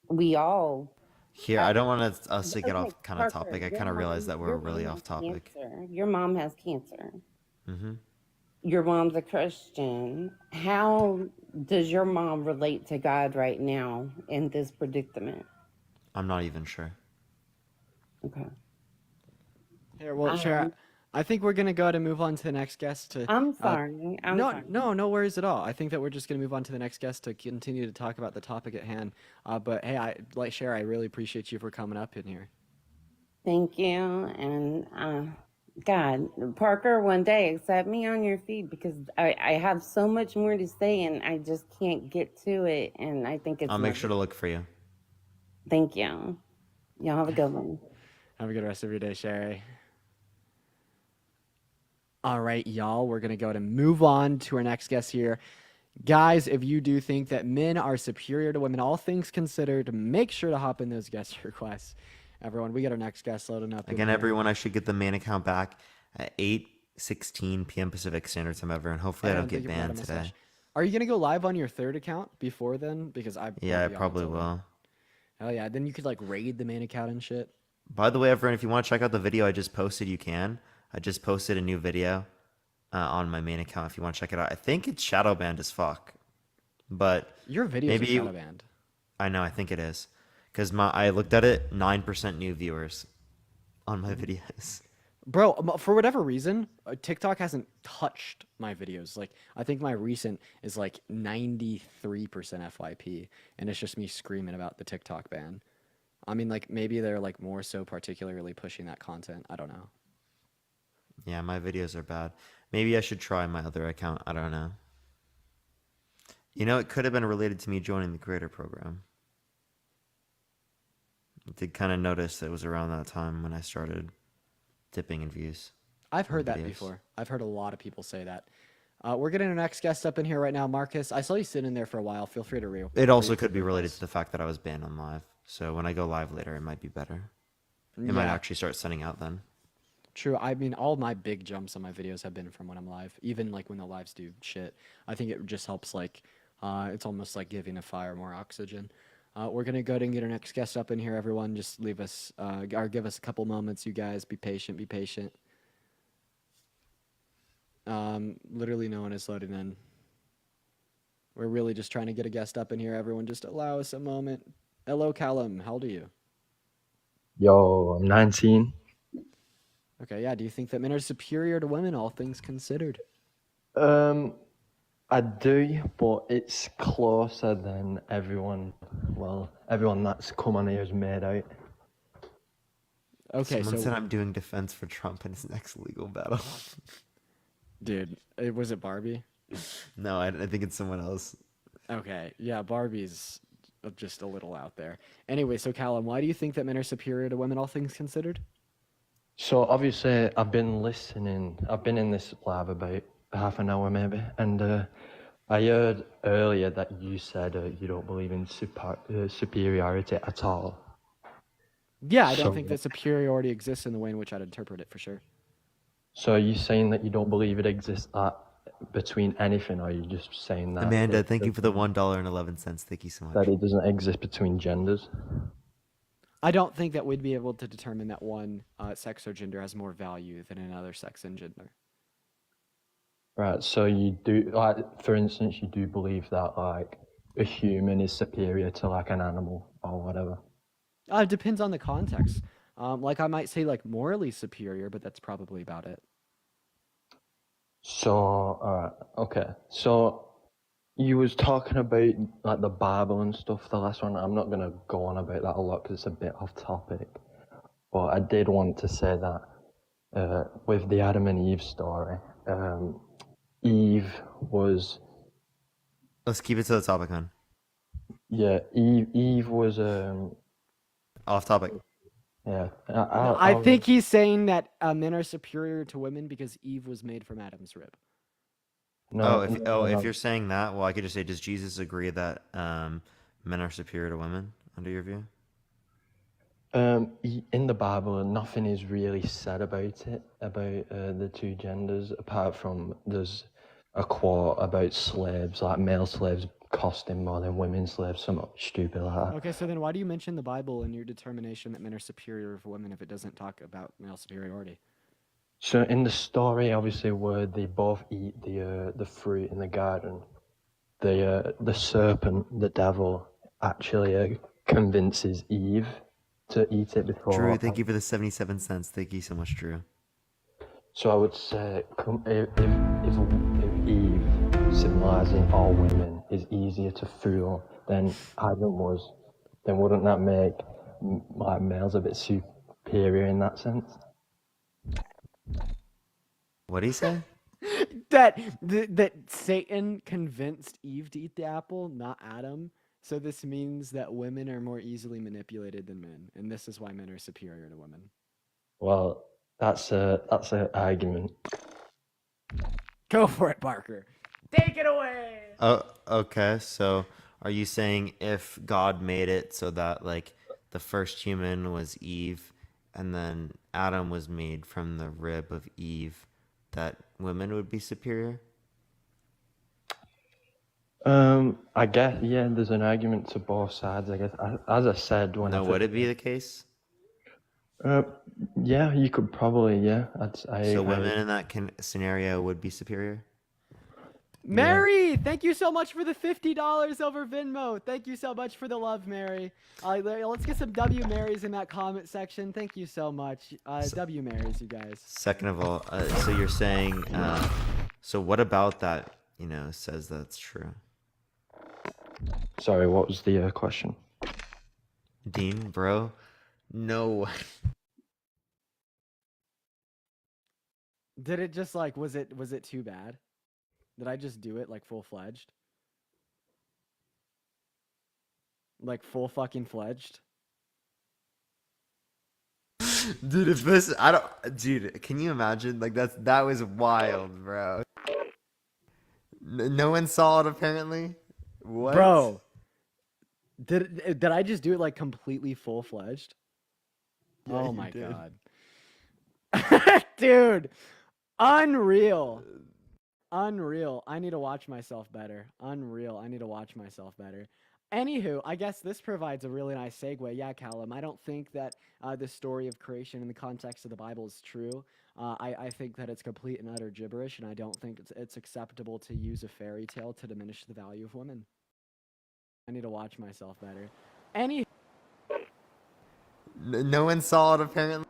we all. Here, I don't want us to get Okay, off kind of Parker, topic. I your kind of realize mom- that we're your really mom off has topic. cancer. Your mom has cancer. Mm-hmm. Your mom's a Christian. How does your mom relate to God right now in this predicament? I'm not even sure. Okay. Here, well, sure. I think we're gonna go ahead and move on to the next guest. I'm sorry. I'm no, sorry. no worries at all. I think that we're just gonna move on to the next guest to continue to talk about the topic at hand. But hey, Cher, I really appreciate you for coming up in here. Thank you. And God, Parker, one day accept me on your feed because I have so much more to say and I just can't get to it. And I think it's. I'll make sure to look for you. Thank you. Y'all have a good one. Have a good rest of your day, Sherry. All right, y'all, we're going to go ahead and move on to our next guest here. Guys, if you do think that men are superior to women, all things considered, make sure to hop in those guest requests. Everyone, we got our next guest loading up. Again, everyone, I should get the main account back at 8:16 p.m. Pacific Standard Time ever, and hopefully I don't get banned today. Are you going to go live on your third account before then? Because I probably will. Hell yeah, then you could like raid the main account and shit. By the way, everyone, if you want to check out the video I just posted, you can. I just posted a new video on my main account if you want to check it out. I think it's shadow banned as fuck. But your video is shadow banned. I know, I think it is. Because I looked at it, 9% new viewers on my videos. Bro, for whatever reason, TikTok hasn't touched my videos. Like, I think my recent is like 93% FYP, and it's just me screaming about the TikTok ban. I mean, like, maybe they're like more so particularly pushing that content. I don't know. Yeah, my videos are bad. Maybe I should try my other account. I don't know. You know, it could have been related to me joining the creator program. I did kind of notice that it was around that time when I started dipping in views. I've heard that videos. before. I've heard a lot of people say that. We're getting our next guest up in here right now, Marcus. I saw you sitting there for a while. Feel free to read. It also could be related to the fact that I was banned on live. So when I go live later, it might be better. It might actually start sending out then. True. I mean, all my big jumps on my videos have been from when I'm live. Even like when the lives do shit. I think it just helps like, it's almost like giving a fire more oxygen. We're going to go ahead and get our next guest up in here, everyone. Just leave us, or give us a couple moments, you guys. Be patient, be patient. Literally no one is loading in. We're really just trying to get a guest up in here, everyone. Just allow us a moment. Hello, Callum. How old are you? Yo, I'm 19. Okay, yeah. Do you think that men are superior to women, all things considered? I do, but it's closer than everyone that's come on here has made out. Okay, Someone so said I'm doing defense for Trump in his next legal battle. Dude, was it Barbie? No, I think it's someone else. Okay, yeah, Barbie's just a little out there. Anyway, so Callum, why do you think that men are superior to women, all things considered? So obviously, I've been listening. I've been in this lab about half an hour maybe, and I heard earlier that you said you don't believe in superiority at all. Yeah, I don't think that superiority exists in the way in which I'd interpret it, for sure. So are you saying that you don't believe it exists between anything, or are you just saying that... Amanda, thank you for the $1.11. Thank you so much. That it doesn't exist between genders? I don't think that we'd be able to determine that one sex or gender has more value than another sex and gender. Right, so you do, like, for instance, you do believe that, like, a human is superior to, like, an animal or whatever? It depends on the context. Like, I might say, like, morally superior, but that's probably about it. So, alright, okay. So, you was talking about, like, the Bible and stuff, the last one. I'm not going to go on about that a lot because it's a bit off topic. But I did want to say that with the Adam and Eve story, Eve was... Let's keep it to the topic, hon. Yeah, Eve was... Off topic. Yeah. I think he's saying that men are superior to women because Eve was made from Adam's rib. No, if you're saying that, well, I could just say, does Jesus agree that men are superior to women, under your view? In the Bible, nothing is really said about it, about the two genders, apart from there's a quote about slaves, like male slaves costing more than women slaves, something stupid like that. Okay, so then why do you mention the Bible in your determination that men are superior over women if it doesn't talk about male superiority? So in the story, obviously, where they both eat the fruit in the garden, the serpent, the devil, actually convinces Eve to eat it before. Drew, thank you for the 77 cents. Thank you so much, Drew. So I would say, if Eve, symbolizing all women, is easier to fool than Adam was, then wouldn't that make like males a bit superior in that sense? What did he say? that Satan convinced Eve to eat the apple, not Adam. So this means that women are more easily manipulated than men, and this is why men are superior to women. Well, that's an argument. Go for it, Parker. Take it away. Oh, okay. So, are you saying if God made it so that like the first human was Eve, and then Adam was made from the rib of Eve, that women would be superior? I guess, yeah, there's an argument to both sides, I guess. As I said, when No, would it be the case? Yeah, you could probably, yeah. So women in that scenario would be superior? Mary, thank you so much for the $50 over Venmo. Thank you so much for the love, Mary. Let's get some W Marys in that comment section. Thank you so much. W Marys, you guys. Second of all, so you're saying, so what about that, says that's true? Sorry, what was the question? Dean, bro? No. Did it just like, was it too bad? Did I just do it like full-fledged? Like full fucking fledged? Dude, dude, can you imagine? Like that was wild, bro. No one saw it apparently. What? Bro, did I just do it like completely full-fledged? Yeah, oh you my did. god. Dude, unreal. Unreal. I need to watch myself better. Unreal. I need to watch myself better. Anywho, I guess this provides a really nice segue. Yeah, Callum, I don't think that the story of creation in the context of the Bible is true. I think that it's complete and utter gibberish, and I don't think it's acceptable to use a fairy tale to diminish the value of women. I need to watch myself better. No one saw it apparently.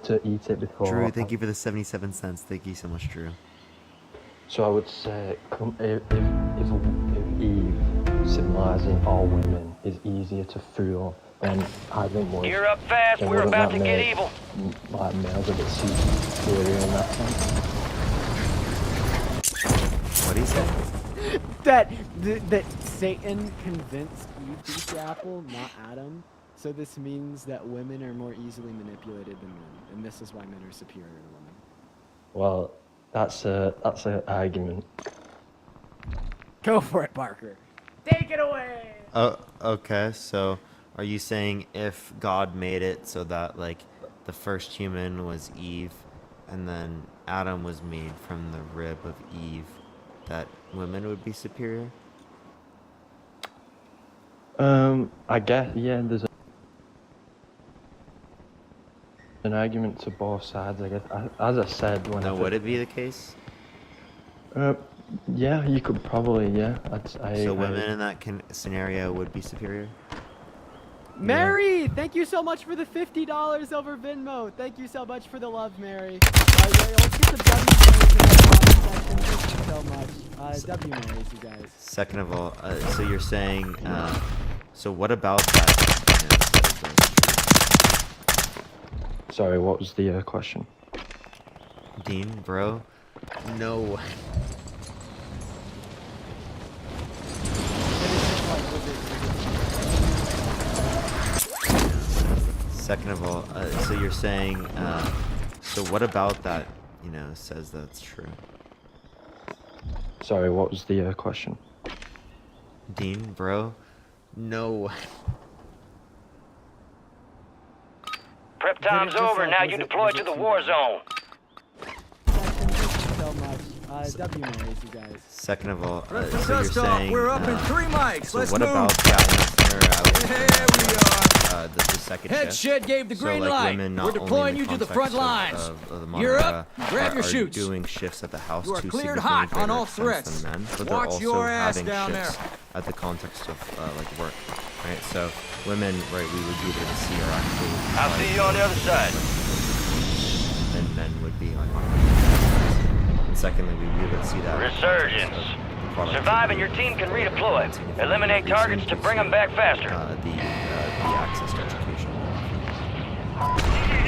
To eat it before. Drew, thank you for the 77 cents. Thank you so much, Drew. So I would say, if Eve, symbolizing all women, is easier to fool than Adam was. Gear up fast. then We're wouldn't about that to get make evil. Like males a bit superior in that sense? What did he say? That Satan convinced Eve to eat the apple, not Adam. So this means that women are more easily manipulated than men, and this is why men are superior to women. Well, that's an argument. Go for it, Parker. Take it away. Oh, okay. So, are you saying if God made it so that like the first human was Eve, and then Adam was made from the rib of Eve, that women would be superior? I guess, yeah, there's an argument to both sides, I guess. As I said, when No, would it be the case? Yeah, you could probably, yeah. So women in that scenario would be superior? Mary, thank you so much for the $50 over Venmo. Thank you so much for the love, Mary. Let's get some W Marys in that comment section. Thank you so much. W Marys, you guys. Second of all, so you're saying, so what about that? Sorry, what was the question? Dean, bro? No. Second of all, so you're saying, so what about that, says that's true? Sorry, what was the question? Dean, bro? No. Prep time's over. Now you deploy to the war zone. Thank you so much. W noise, you guys. Second of all, Let so the you're dust off. saying, We're up in 3 mics. so Let's what move. about the Here we are. the second Head shift? shed gave the So, green like, light. women, not We're only in deploying you to the front context lines. of the You're Monarch, up. Grab your are shoots. doing shifts at the house You are to cleared significantly hot on greater all extent threats. than men, but Watch they're also your ass having down shifts at the context of like work, right? So women, right, we would be able to see are actually. I'll see you on the other side. Than men would be like on. And secondly, we'd be able to see that. Resurgence. Survive and your team can redeploy. Eliminate targets to bring them back faster. The access to education.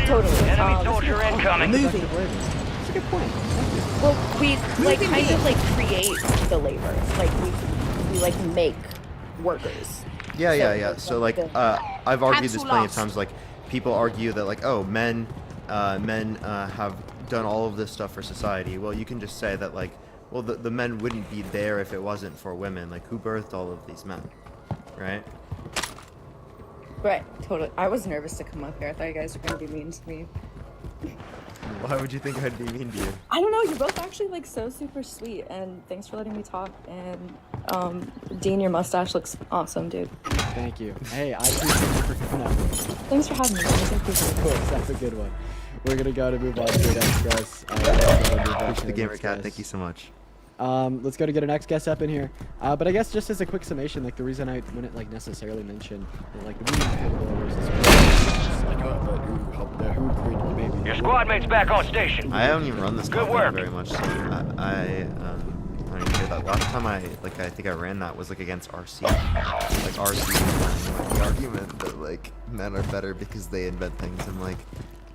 Totally. Enemy soldier incoming. Moving. That's a good point. Well, we like kind of like create the labor. Like we like make workers. Yeah. So like, I've argued this plenty of lost. times. Like, people argue that like, oh, men have done all of this stuff for society. Well, you can just say that like, well, the men wouldn't be there if it wasn't for women. Like, who birthed all of these men, right? Right, totally. I was nervous to come up here. I thought you guys were gonna be mean to me. Why would you think I'd be mean to you? I don't know. You're both actually like so super sweet, and thanks for letting me talk. And Dean, your mustache looks awesome, dude. Thank you. Hey, I appreciate you for coming up. Thanks for having me. Guys. I appreciate it. Of course, that's a good one. We're gonna go to move on to the next guest. The Gamer Cat, thank you so much. Let's go to get our next guest up in here. But I guess just as a quick summation, like the reason I wouldn't like necessarily mention like the women versus like who created the baby. Your squad mate's back on station. I haven't even run this Good topic work. very much. So I don't even hear that. Last time I think I ran that was like against RC. Like RC was running the argument that like men are better because they invent things. I'm like,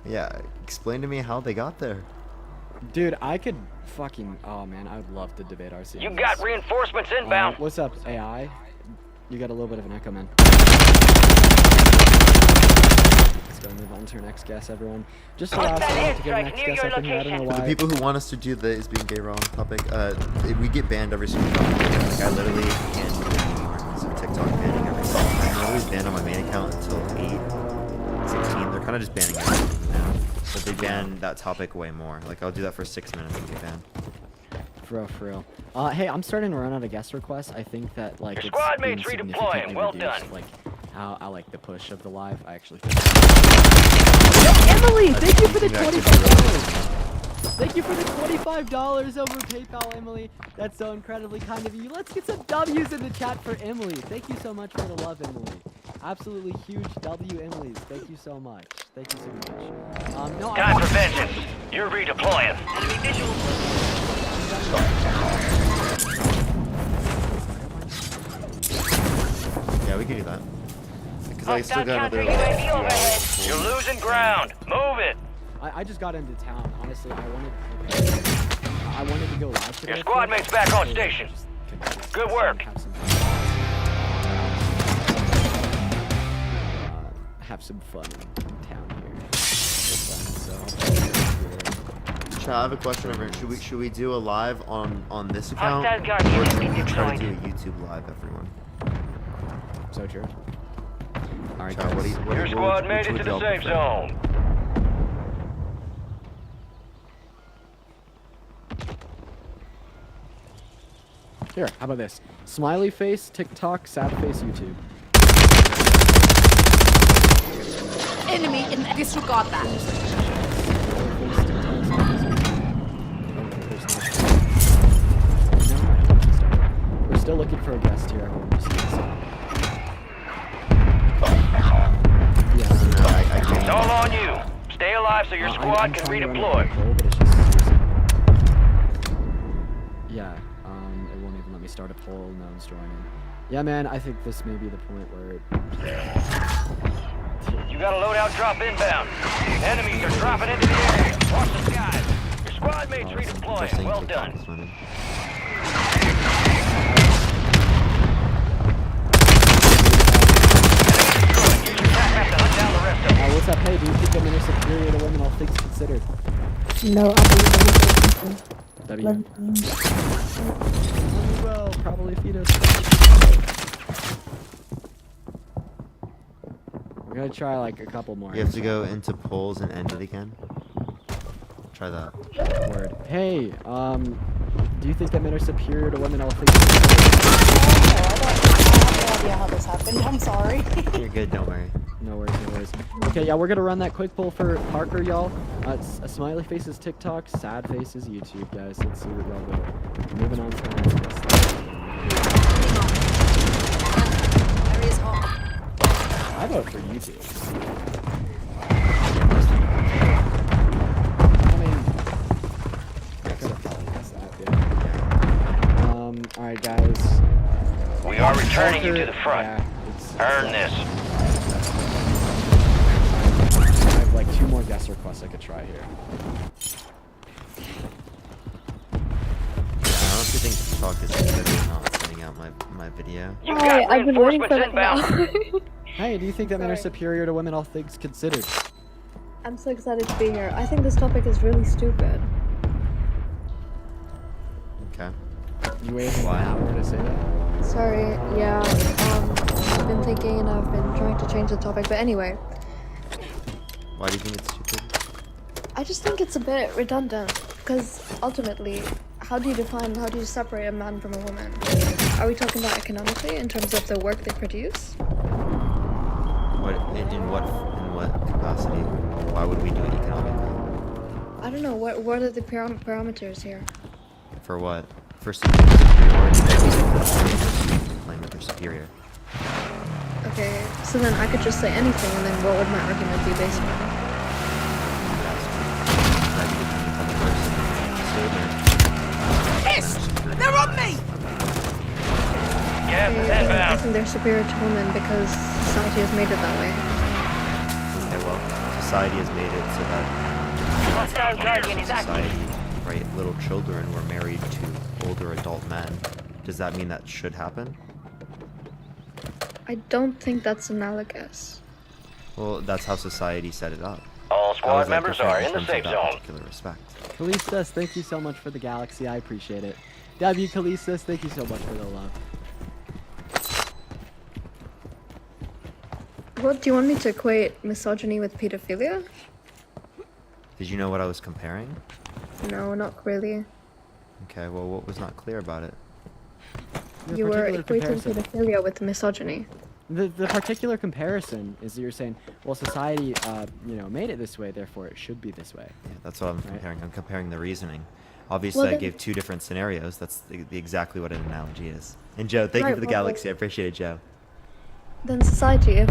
yeah, explain to me how they got there. Dude, I could fucking oh man, I would love to debate RC. You got reinforcements inbound. What's up, AI? You got a little bit of an echo, man. Let's go move on to our next guest, everyone. Just to allow someone to get our next guest up in here. I don't know For the why. people who want us to do the is being gay wrong topic, we get banned every single time. Like, I literally can't do any more. So TikTok banning every single time. I'm always banned on my main account until 8/16. They're kind of just banning everything now. But they ban that topic way more. Like, I'll do that for 6 minutes and get banned. For real. Hey, I'm starting to run out of guest requests. I think that like Your it's squad being mates redeploying. significantly Well reduced, done. Like how I like the push of the live. I actually think. Emily, thank you for the $25. Thank you for the $25 over PayPal, Emily. That's so incredibly kind of you. Let's get some W's in the chat for Emily. Thank you so much for the love, Emily. Absolutely huge W, Emily's. Thank you so much. Thank you so much. No, Time for vengeance. You're redeploying. Enemy visual. Yeah, we can do that. Because I still got another You're losing ground. Move it. I just got into town. Honestly, I wanted to go live today. Your squad mate's back on station. Good work. Have some fun in town here. Chat, I have a question over here. Should we do a live on this account? Hostile Guardian Or has should been we try to do deployed. a YouTube live, everyone? So true. Alright, Chat, what do you, what Your what squad would- made which it would to the y'all safe prefer? zone. Here, how about this? Smiley face, TikTok, sad face, YouTube. Enemy in disregard that. We're still looking for a guest here. Everyone just give us a- I can't. It's all on you. Stay alive so your squad I'm can trying to run redeploy. it control, but it's just- Yeah, it won't even let me start a poll. No one's joining. Yeah, man, I think this may be the point where. You got a loadout drop inbound. Enemies are dropping into the area. Watch the skies. Your squad mates redeploying. Well done. What's up? Hey, do you think I'm in superior to women, all things considered? No, I believe W. Love Well, probably fetus. We're gonna try like a couple more. You have to go into polls and end it again. Try that. Word. Hey, Do you think that men are superior to women all things? I have no idea how this happened. I'm sorry. You're good, don't worry. No worries, no worries. Okay, yeah, we're gonna run that quick poll for Parker, y'all. It's a smiley faces TikTok, sad faces YouTube, guys. Let's see what y'all vote. Moving on to the next. I vote for YouTube. I mean, I could have probably guessed that, yeah. Alright, guys. We are returning you to the front. Yeah, Earn this. I have like 2 more guest requests I could try here. I honestly think TikTok is considering not sending out my video. Hi, I've been waiting for that now. Hey, do you think that men are superior to women all things considered? I'm so excited to be here. I think this topic is really stupid. Okay. You waited an hour to say that? Sorry, yeah. I've been thinking and I've been trying to change the topic, but anyway. Why do you think it's stupid? I just think it's a bit redundant, because ultimately, how do you separate a man from a woman? Are we talking about economically, in terms of the work they produce? In what capacity? Why would we do it economically? I don't know, what are the parameters here? For what? For superiority. Claim that they're superior. Okay, so then I could just say anything, and then what would my argument be based on? They're on me! I think they're superior to women because society has made it that way. Okay, well, society has made it so that society, right, little children were married to older adult men. Does that mean that should happen? I don't think that's analogous. Well, that's how society set it up. All How squad is that members different are in the terms of safe that zone. particular respect? Kalistas, thank you so much for the galaxy. I appreciate it. W. Kalistas, thank you so much for the love. What, do you want me to equate misogyny with pedophilia? Did you know what I was comparing? No, not really. Okay, well, what was not clear about it? You were particular equating comparison. pedophilia with misogyny. The particular comparison is that you're saying, well, society, made it this way, therefore it should be this way. Yeah, that's what I'm comparing. I'm comparing the reasoning. Obviously, Well, I then- gave 2 different scenarios. That's exactly what an analogy is. And Joe, thank you Right, for the well, galaxy. I appreciate it, Joe. Then society, if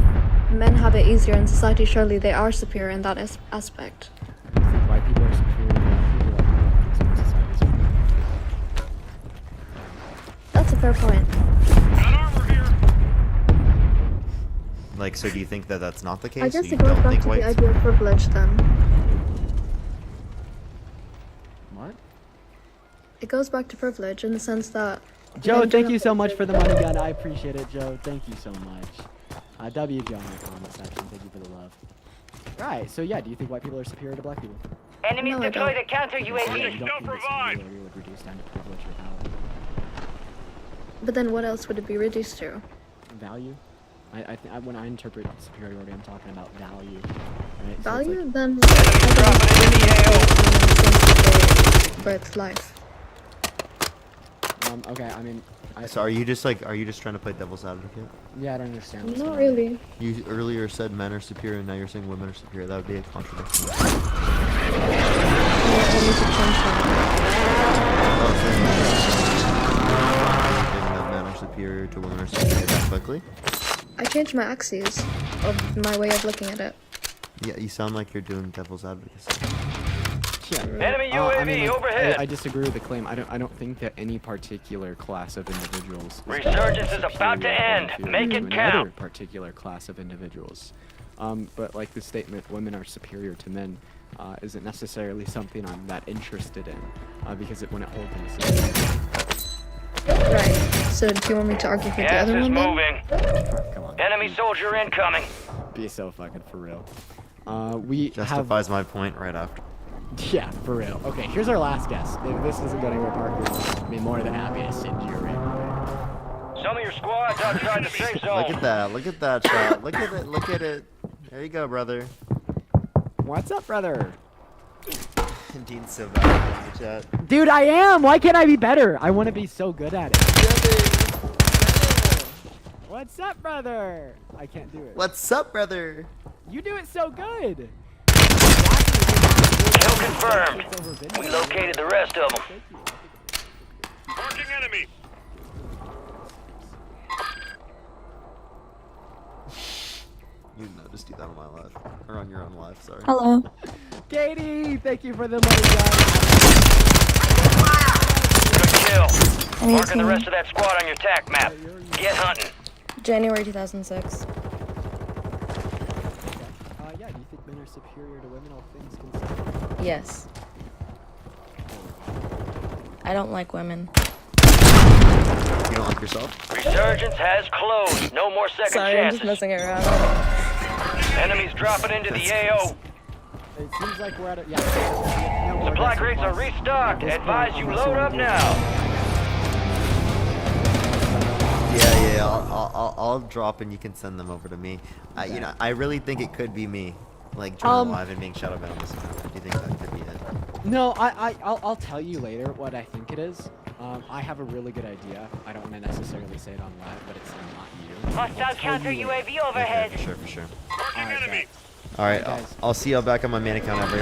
men have it easier in society, surely they are superior in that aspect. I think white people are superior to black people. I think society is superior. That's a fair point. Like, so do you think that that's not the case? I guess You it goes don't back think to the whites- idea of privilege then. What? It goes back to privilege in the sense that... Joe, men do thank have you so much privilege. for the money gun. I appreciate it, Joe. Thank you so much. W. John in the comment section. Thank you for the love. Right, so yeah, do you think white people are superior to black people? Enemies No, I deploy don't. the counter You UAV. don't think that superiority would reduce down to privilege or power? But then what else would it be reduced to? Value? When I interpret superiority, I'm talking about value. Right? So it's Value? like- Then... For its life. Okay, I mean... So are you just trying to play devil's advocate? Yeah, I don't understand. what's Not going on. really. You earlier said men are superior, and now you're saying women are superior. That would be a contradiction. I need to change that. Saying that men are superior to women are superior that quickly? I changed my axes of my way of looking at it. Yeah, you sound like you're doing devil's advocacy. Yeah. Enemy UAV overhead. I disagree with the claim. I don't think that any particular class of individuals. Resurgence is about to end. Make it count. Another particular class of individuals. But like the statement, women are superior to men, isn't necessarily something I'm that interested in, because when it holds in a system. Right. So do you want me to argue for the Gas other is one then? moving. Come on. Enemy soldier incoming. Be so fucking for real. We Justifies my point right after. Yeah, for real. Okay, here's our last guess. If this isn't going to go Parker, I'd be more than happy to send you in. Some of your squads outside the safe zone. Look at that. Look at that shot. Look at it. Look at it. There you go, brother. What's up, brother? Dean's so bad in the chat. Dude, I am. Why can't I be better? I want to be so good at it. What's up, brother? I can't do it. What's up, brother? You do it so good. Kill confirmed. We located the rest of them. Marking enemy. You didn't know, just do that on my live. Or on your own live, sorry. Hello. Katie, thank you for the money, guys. Good kill. Marking the rest of that squad on your TAC map. Get hunting. January 2006. Yeah, do you think men are superior to women, all things considered? Yes. I don't like women. You don't like yourself? Resurgence has closed. No more second Sorry, I'm chances. just messing around. Enemies dropping into the AO. It seems like we're at a... Yeah. No, Supply crates are restocked. Advise you load up now. Yeah, I'll drop and you can send them over to me. You know, I really think it could be me, like joining live and being shadow banned on this account. Do you think that could be it? No, I'll tell you later what I think it is. I have a really good idea. I don't want to necessarily say it on live, but it's not you. Hostile counter UAV overhead. Okay, for sure. All right, I'll see y'all back on my main account every.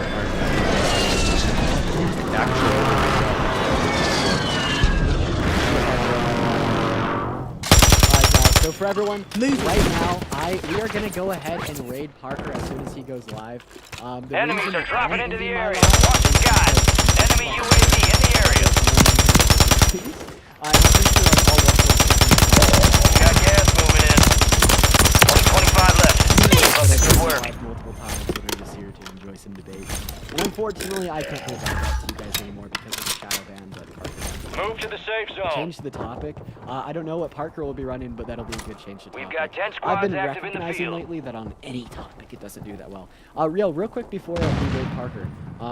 So for everyone, right now, we are gonna go ahead and raid Parker as soon as he goes live. Enemies are dropping into the area. Watch the skies. Enemy UAV in the area. I'm pretty sure like all the Got gas moving in. Only 25 left. Keep up the good work. multiple times that are just here to enjoy some debate. And unfortunately, I can't provide that to you guys anymore because of the shadow ban. But Move to the safe zone. change the topic. I don't know what Parker will be running, but that'll be a good change to topic. We've got 10 I've squads been active in the recognizing field. lately that on any topic it doesn't do that well. Real quick before we raid Parker,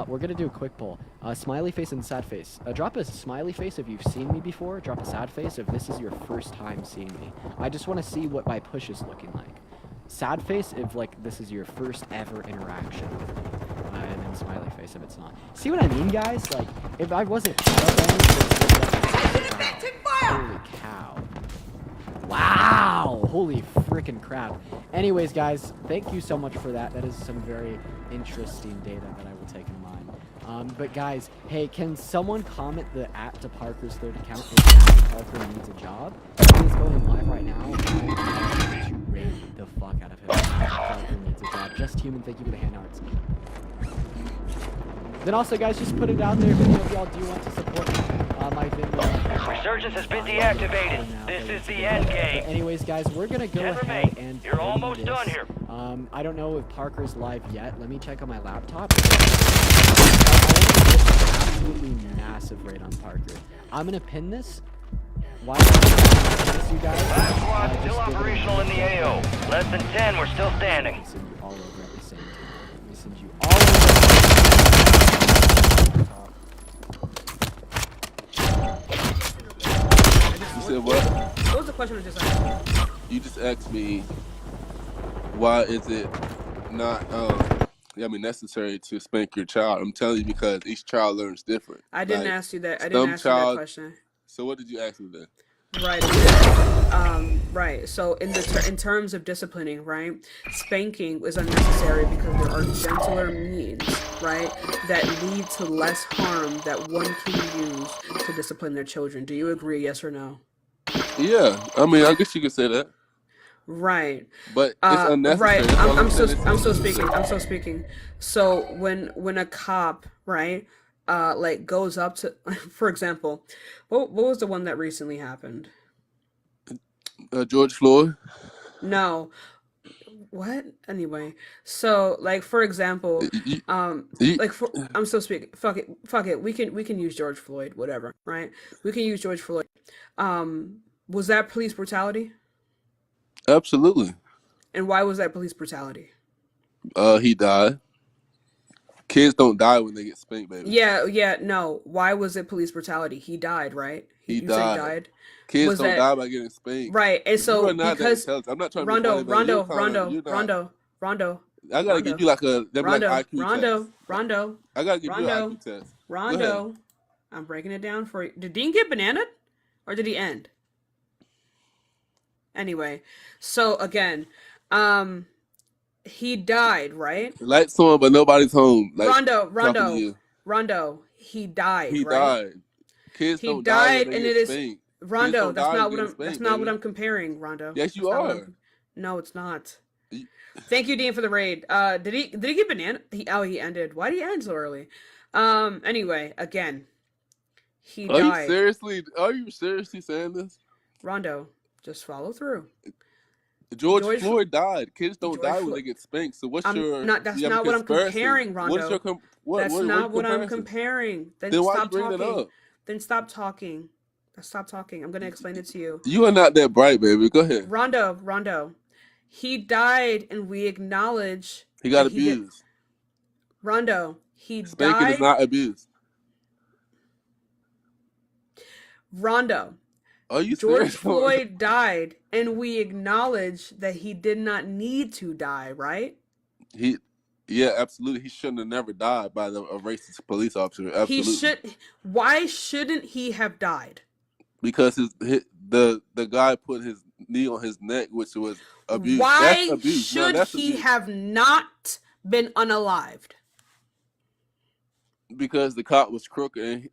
we're gonna do a quick poll. Smiley face and sad face. Drop a smiley face if you've seen me before. Drop a sad face if this is your first time seeing me. I just want to see what my push is looking like. Sad face if like this is your first ever interaction with me. And then smiley face if it's not. See what I mean, guys? Like, if I wasn't holy cow. Wow! Holy freaking crap. Anyways, guys, thank you so much for that. That is some very interesting data that I will take in mind. But guys, hey, can someone comment the @ to Parker's third account if Parker needs a job? He is going live right now. I'm going to raid the fuck out of him. Parker needs a job. Just Human, thank you for the hand arts. Then also, guys, just put it out there if any of y'all do want to support my video. Resurgence has been deactivated. This is the end game. But anyways, guys, we're gonna go ahead and You're almost this. done here. I don't know if Parker's live yet. Let me check on my laptop. Absolutely massive raid on Parker. I'm gonna pin this. Why not you guys? Last squad still operational in the AO. Less than 10, we're still standing. Let me send you all over at the same time. Let me send you all over. You said what? What was the question I just asked? You just asked me why is it not necessary to spank your child. I'm telling you because each child learns different. I didn't Like, ask you that. I didn't ask you that question. So what did you ask me then? Right. Right. So in terms of disciplining, right, spanking is unnecessary because there are gentler means, right, that lead to less harm that one can use to discipline their children. Do you agree? Yes or no? Yeah, I mean, I guess you could say that. Right. But it's unnecessary. Right. That's all I'm saying. still speaking. So when a cop, right, like goes up to, for example, what was the one that recently happened? George Floyd. No. What? Anyway, so like for example, I'm still speaking. Fuck it. We can use George Floyd, whatever, right? We can use George Floyd. Was that police brutality? Absolutely. And why was that police brutality? He died. Kids don't die when they get spanked, baby. Yeah, no. Why was it police brutality? He died, right? He You said died. he died. Kids Was don't that- die by getting spanked. Right, and so You are not that because intelligent. I'm not trying to be funny, but you're kinda- you're not- Rondo, I gotta give you like a Rondo, IQ test. Rondo. I gotta give you an Rondo. IQ test. Go Rondo. I'm breaking it down for you. Did Dean get bananaed? Or did he end? Anyway, so again, he died, right? Lights on, but nobody's home. Like, Rondo, he died, he right? died. Kids He don't died, die when and they it get is spanked. Rondo. Kids don't die when That's they get not what spanked, I'm comparing, Rondo. Yes, you That's not what are. No, it's not. Thank you, Dean, for the raid. Did he get banana? He ended. Why did he end so early? Anyway, again, he died. Are you seriously saying this? Rondo, just follow through. George Floyd died. Kids don't die when they get spanked. So what's your? That's not what I'm comparing, Rondo. What is your That's not what I'm comparing. Then why stop you bringing it talking. up? Then stop talking. Stop talking. I'm gonna explain it to you. You are not that bright, baby. Go ahead. Rondo. He died, and we acknowledge He got abused. Rondo, he Spanking died. is not abuse. Rondo. Are you George serious? Floyd died, and we acknowledge that he did not need to die, right? Yeah, absolutely. He shouldn't have never died by a racist police officer. Absolutely. Why shouldn't he have died? Because the guy put his knee on his neck, which was abuse. Why That's abuse. should he have not been unalived? Because the cop was crooked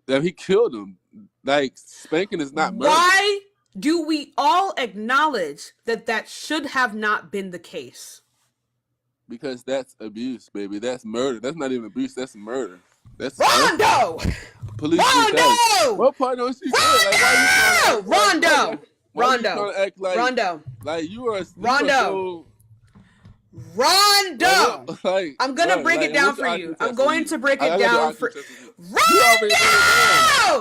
and he killed him. Like, spanking is not murder. Why do we all acknowledge that should have not been the case? Because that's abuse, baby. That's murder. That's not even abuse. That's murder. That's Rondo. Police. Rondo. What part of she did? Like, Rondo. Why you trying to act like Rondo. Like you are. Rondo. Rondo. Like, I'm gonna break it down for you. I'm going to break it down for Rondo.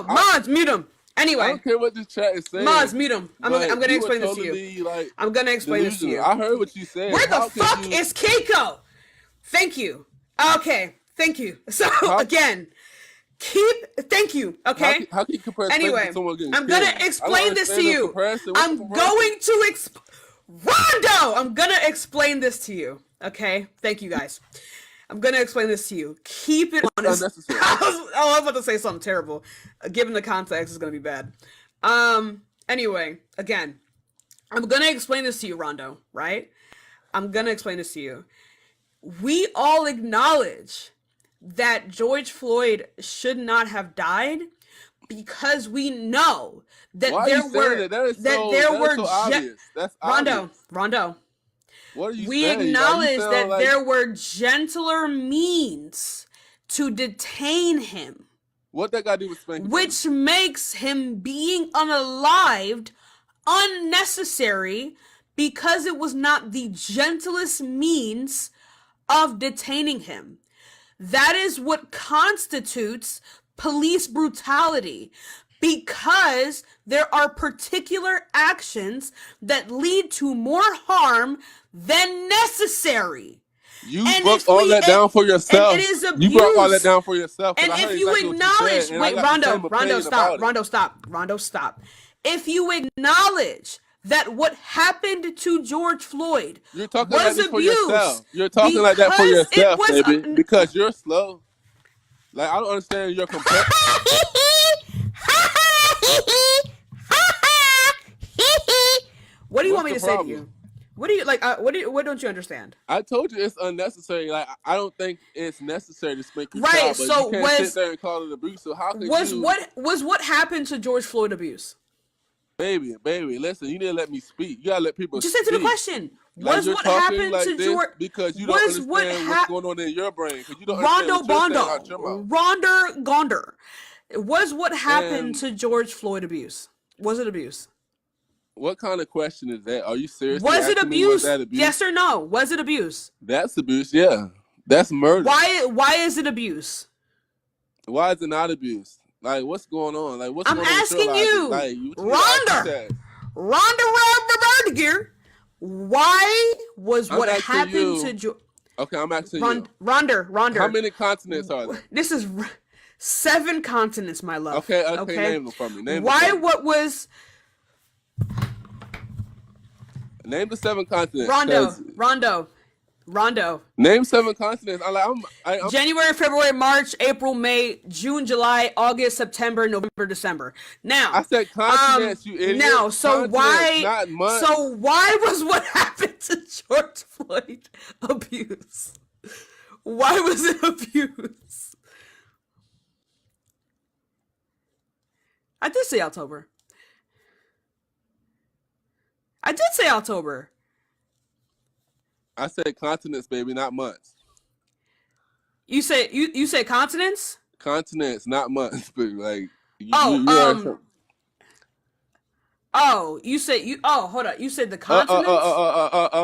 Mods, mute him. Anyway, I don't care what this chat is saying. Mods, mute him. I'm gonna explain this to you. I'm gonna explain this to you. I heard what you said. Where the fuck is Keiko? Thank you. Okay, thank you. So again, thank you. Okay. How can you compare? Anyway, I'm gonna explain this to you. I'm going to Rondo. I'm gonna explain this to you. Okay. Thank you guys. I'm gonna explain this to you. Keep it honest. I was about to say something terrible. Given the context, it's gonna be bad. Anyway, again, I'm gonna explain this to you, Rondo. Right? I'm gonna explain this to you. We all acknowledge that George Floyd should not have died because we know that there were Rondo. What are you we saying? acknowledge that there were gentler means to detain him. What that got to do with spanking? Which makes him being unalived unnecessary because it was not the gentlest means of detaining him. That is what constitutes police brutality, because there are particular actions that lead to more harm than necessary. You broke all that down for yourself. And it is abuse. You broke all that down for yourself. And if you acknowledge, wait, Rondo, stop. If you acknowledge that what happened to George Floyd you're talking was like this for abuse, yourself. You're talking like that for yourself, baby. Because you're slow. Like, I don't understand your comparison. What do you want me to say to you? What do you like? What don't you understand? I told you it's unnecessary. Like, I don't think it's necessary to spank your right, child, but so you can't sit there and call it abuse. So how could what happened to George Floyd abuse? Baby, listen, you need to let me speak. You gotta let people just speak. answer the question. Like, Was what happened like to George? Because you don't understand what's going on in your brain. You don't Ronder Gonder. Was what happened to George Floyd abuse? Was it abuse? What kind of question is that? Are you serious? Was it abuse? Yes or no? Was it abuse? That's abuse, yeah. That's murder. Why is it abuse? Why is it not abuse? Like, what's going on? Like, what's I'm going on? asking you, like, Ronda Gear. Why was what happened to George? Okay, I'm asking you. Ronda. How many continents are there? This is 7 continents, my love. Okay, name them for me. Name the 7 continents. Rondo. Rondo. Name 7 continents. I'm January, February, March, April, May, June, July, August, September, November, December. Now, I said continents, you idiot. Now, so Continents, not months. So why was what happened to George Floyd abuse? Why was it abuse? I did say October. I said continents, baby, not months. You said you said continents? Continents, not months, baby. Like you said hold on. You said the continents?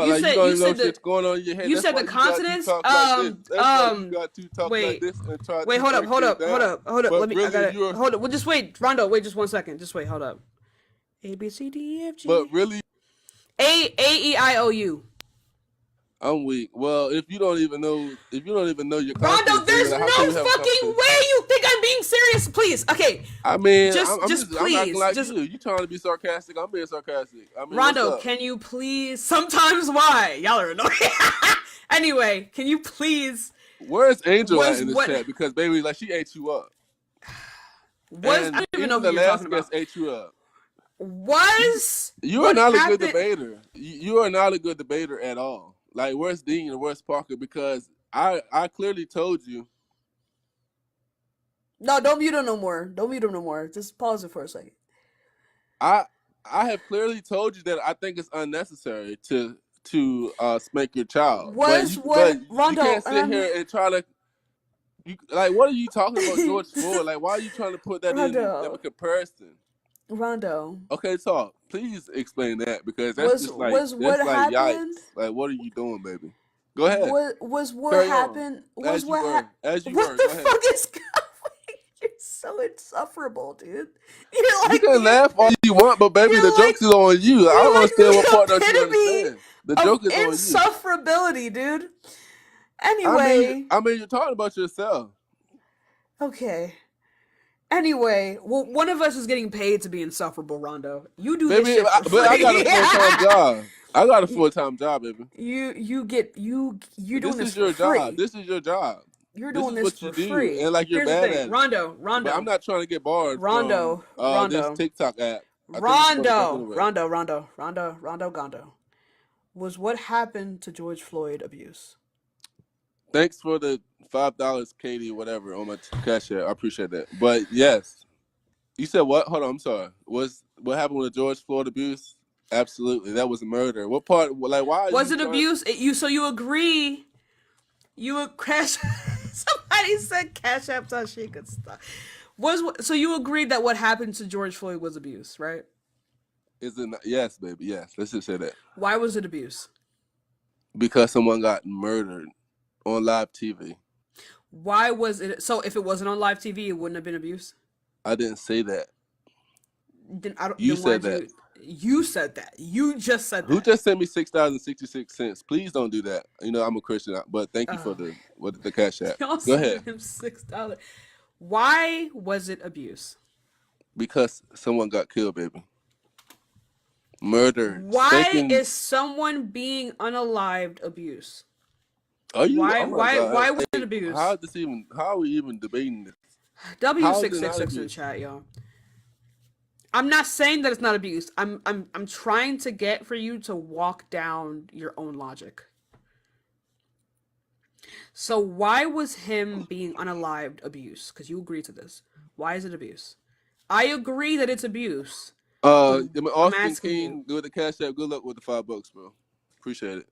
You said you said what's going on in your head. You said the continents? Wait, hold up. Let me. I got it. Hold up. Well, just wait, Rondo. Wait, just 1 second. Just wait. Hold up. A B C D E F G. But really, A E I O U. I'm weak. Well, if you don't even know your Rondo, there's no fucking way you think I'm being serious. Please, okay. I mean, just please, I'm acting like you trying to be sarcastic. I'm being sarcastic. I mean, Rondo, can you please? Sometimes why? Y'all are annoying. Anyway, can you please? Where's Angel at in this chat? Because baby, like she ate you up. I don't even know who you're talking about. Ate you up. You are not a good debater. You are not a good debater at all. Like, where's Dean and where's Parker? Because I clearly told you. No, don't mute him no more. Just pause it for a second. I have clearly told you that I think it's unnecessary to spank your child. Rondo? You can't sit here and try to. What are you talking about, George Floyd? Like, why are you trying to put that in a comparison? Rondo. Okay, talk. Please explain that because that's what like happened? Yikes. Like, what are you doing, baby? Go ahead. What happened? As you were. What the fuck is going? You're so insufferable, dude. You can laugh all you want, but baby, the joke is on you. I don't understand what part that you understand. The joke is on you. Insufferability, dude. Anyway, I mean, you're talking about yourself. Okay. Anyway, well, one of us is getting paid to be insufferable, Rondo. You do this shit for free. But I got a full-time job. I got a full-time job, baby. You're doing this for free. Job. This is your job. You're doing this for free. And like you're bad at it. Rondo. But I'm not trying to get barred Rondo. from this TikTok app. Rondo. Was what happened to George Floyd abuse? Thanks for the $5, Katie, whatever, on my cash app. I appreciate that. But yes, you said what? Hold on, I'm sorry. What happened with the George Floyd abuse? Absolutely, that was a murder. What part? Like, why was it abuse? So you agree? You would crash. Somebody said Cash App thought she could stop. So you agreed that what happened to George Floyd was abuse, right? Is it not? Yes, baby. Yes. Let's just say that. Why was it abuse? Because someone got murdered on live TV. Why was it? So if it wasn't on live TV, it wouldn't have been abuse? I didn't say that. You said that. You said that. You just said that. Who just sent me $6.66? Please don't do that. You know I'm a Christian, but thank you for the cash app. Go ahead. Him $6. Why was it abuse? Because someone got killed, baby. Murder. Why is someone being unalived abuse? Are you? Why was it abuse? How are we even debating this? W666 in chat, y'all. I'm not saying that it's not abuse. I'm trying to get for you to walk down your own logic. So why was him being unalived abuse? Because you agree to this. Why is it abuse? I agree that it's abuse. Austin King, do the cash app. Good luck with the $5, bro. Appreciate it.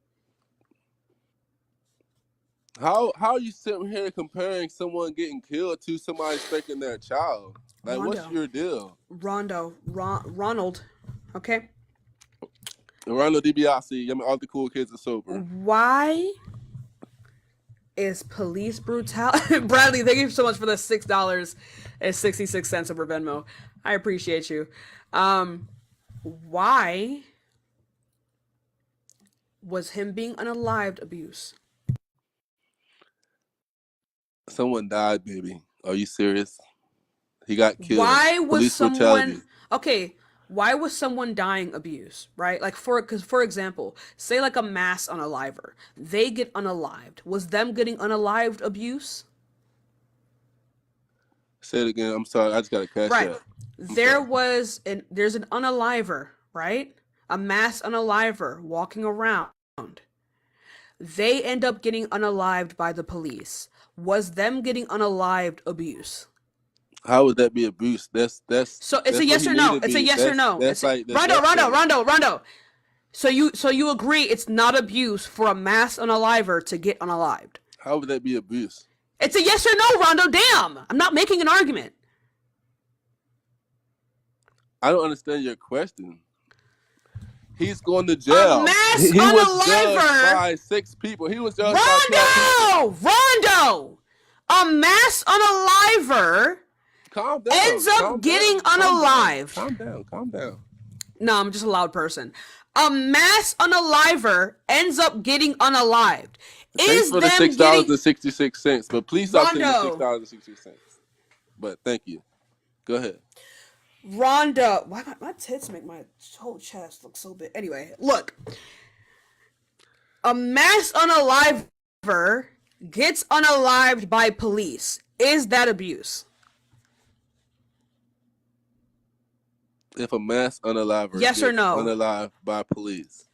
How are you sitting here comparing someone getting killed to somebody spanking their child? Like, what's your deal? Ronald, okay? Ronald DiBiase, I mean, all the cool kids are sober. Why is police brutality? Bradley, thank you so much for the $6.66 over Venmo. I appreciate you. Why was him being unalived abuse? Someone died, baby. Are you serious? He got killed. Why was police someone brutality. okay? Why was someone dying abuse, right? Like for example, say like a mass unaliver, they get unalived. Was them getting unalived abuse? Say it again. I'm sorry. I just got to catch Right. that. There's an unaliver, right? A mass unaliver walking around. They end up getting unalived by the police. Was them getting unalived abuse? How would that be abuse? That's So it's a yes or no. It's a yes or no. Rondo. So you agree it's not abuse for a mass unaliver to get unalived? How would that be abuse? It's a yes or no, Rondo. Damn, I'm not making an argument. I don't understand your question. He's going to jail. A mass he was judged unaliver by 6 people. He was judged by 12 people. Rondo. A mass unaliver Calm down. ends up getting unalived. Calm down. No, I'm just a loud person. A mass unaliver ends up getting unalived. Thanks for the $6.66, but please stop saying $6.66. But thank you. Go ahead. Rhonda, why my tits make my whole chest look so big? Anyway, look. A mass unaliver gets unalived by police. Is that abuse? If a mass unaliver yes or no unalived by police,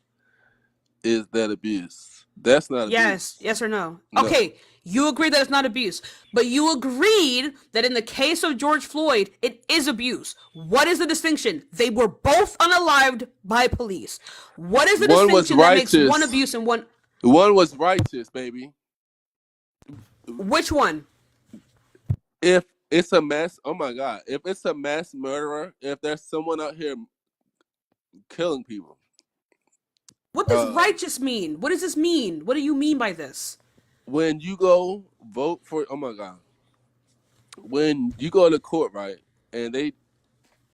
is that abuse? That's not abuse. Yes or no? Okay, you agree that it's not abuse, but you agreed that in the case of George Floyd, it is abuse. What is the distinction? They were both unalived by police. What is the distinction that makes one abuse and one... One was righteous, baby. Which one? If it's a mass, oh my God, if it's a mass murderer, if there's someone out here killing people. What does righteous mean? What does this mean? What do you mean by this? When you go vote for, oh my God, when you go to court, right, and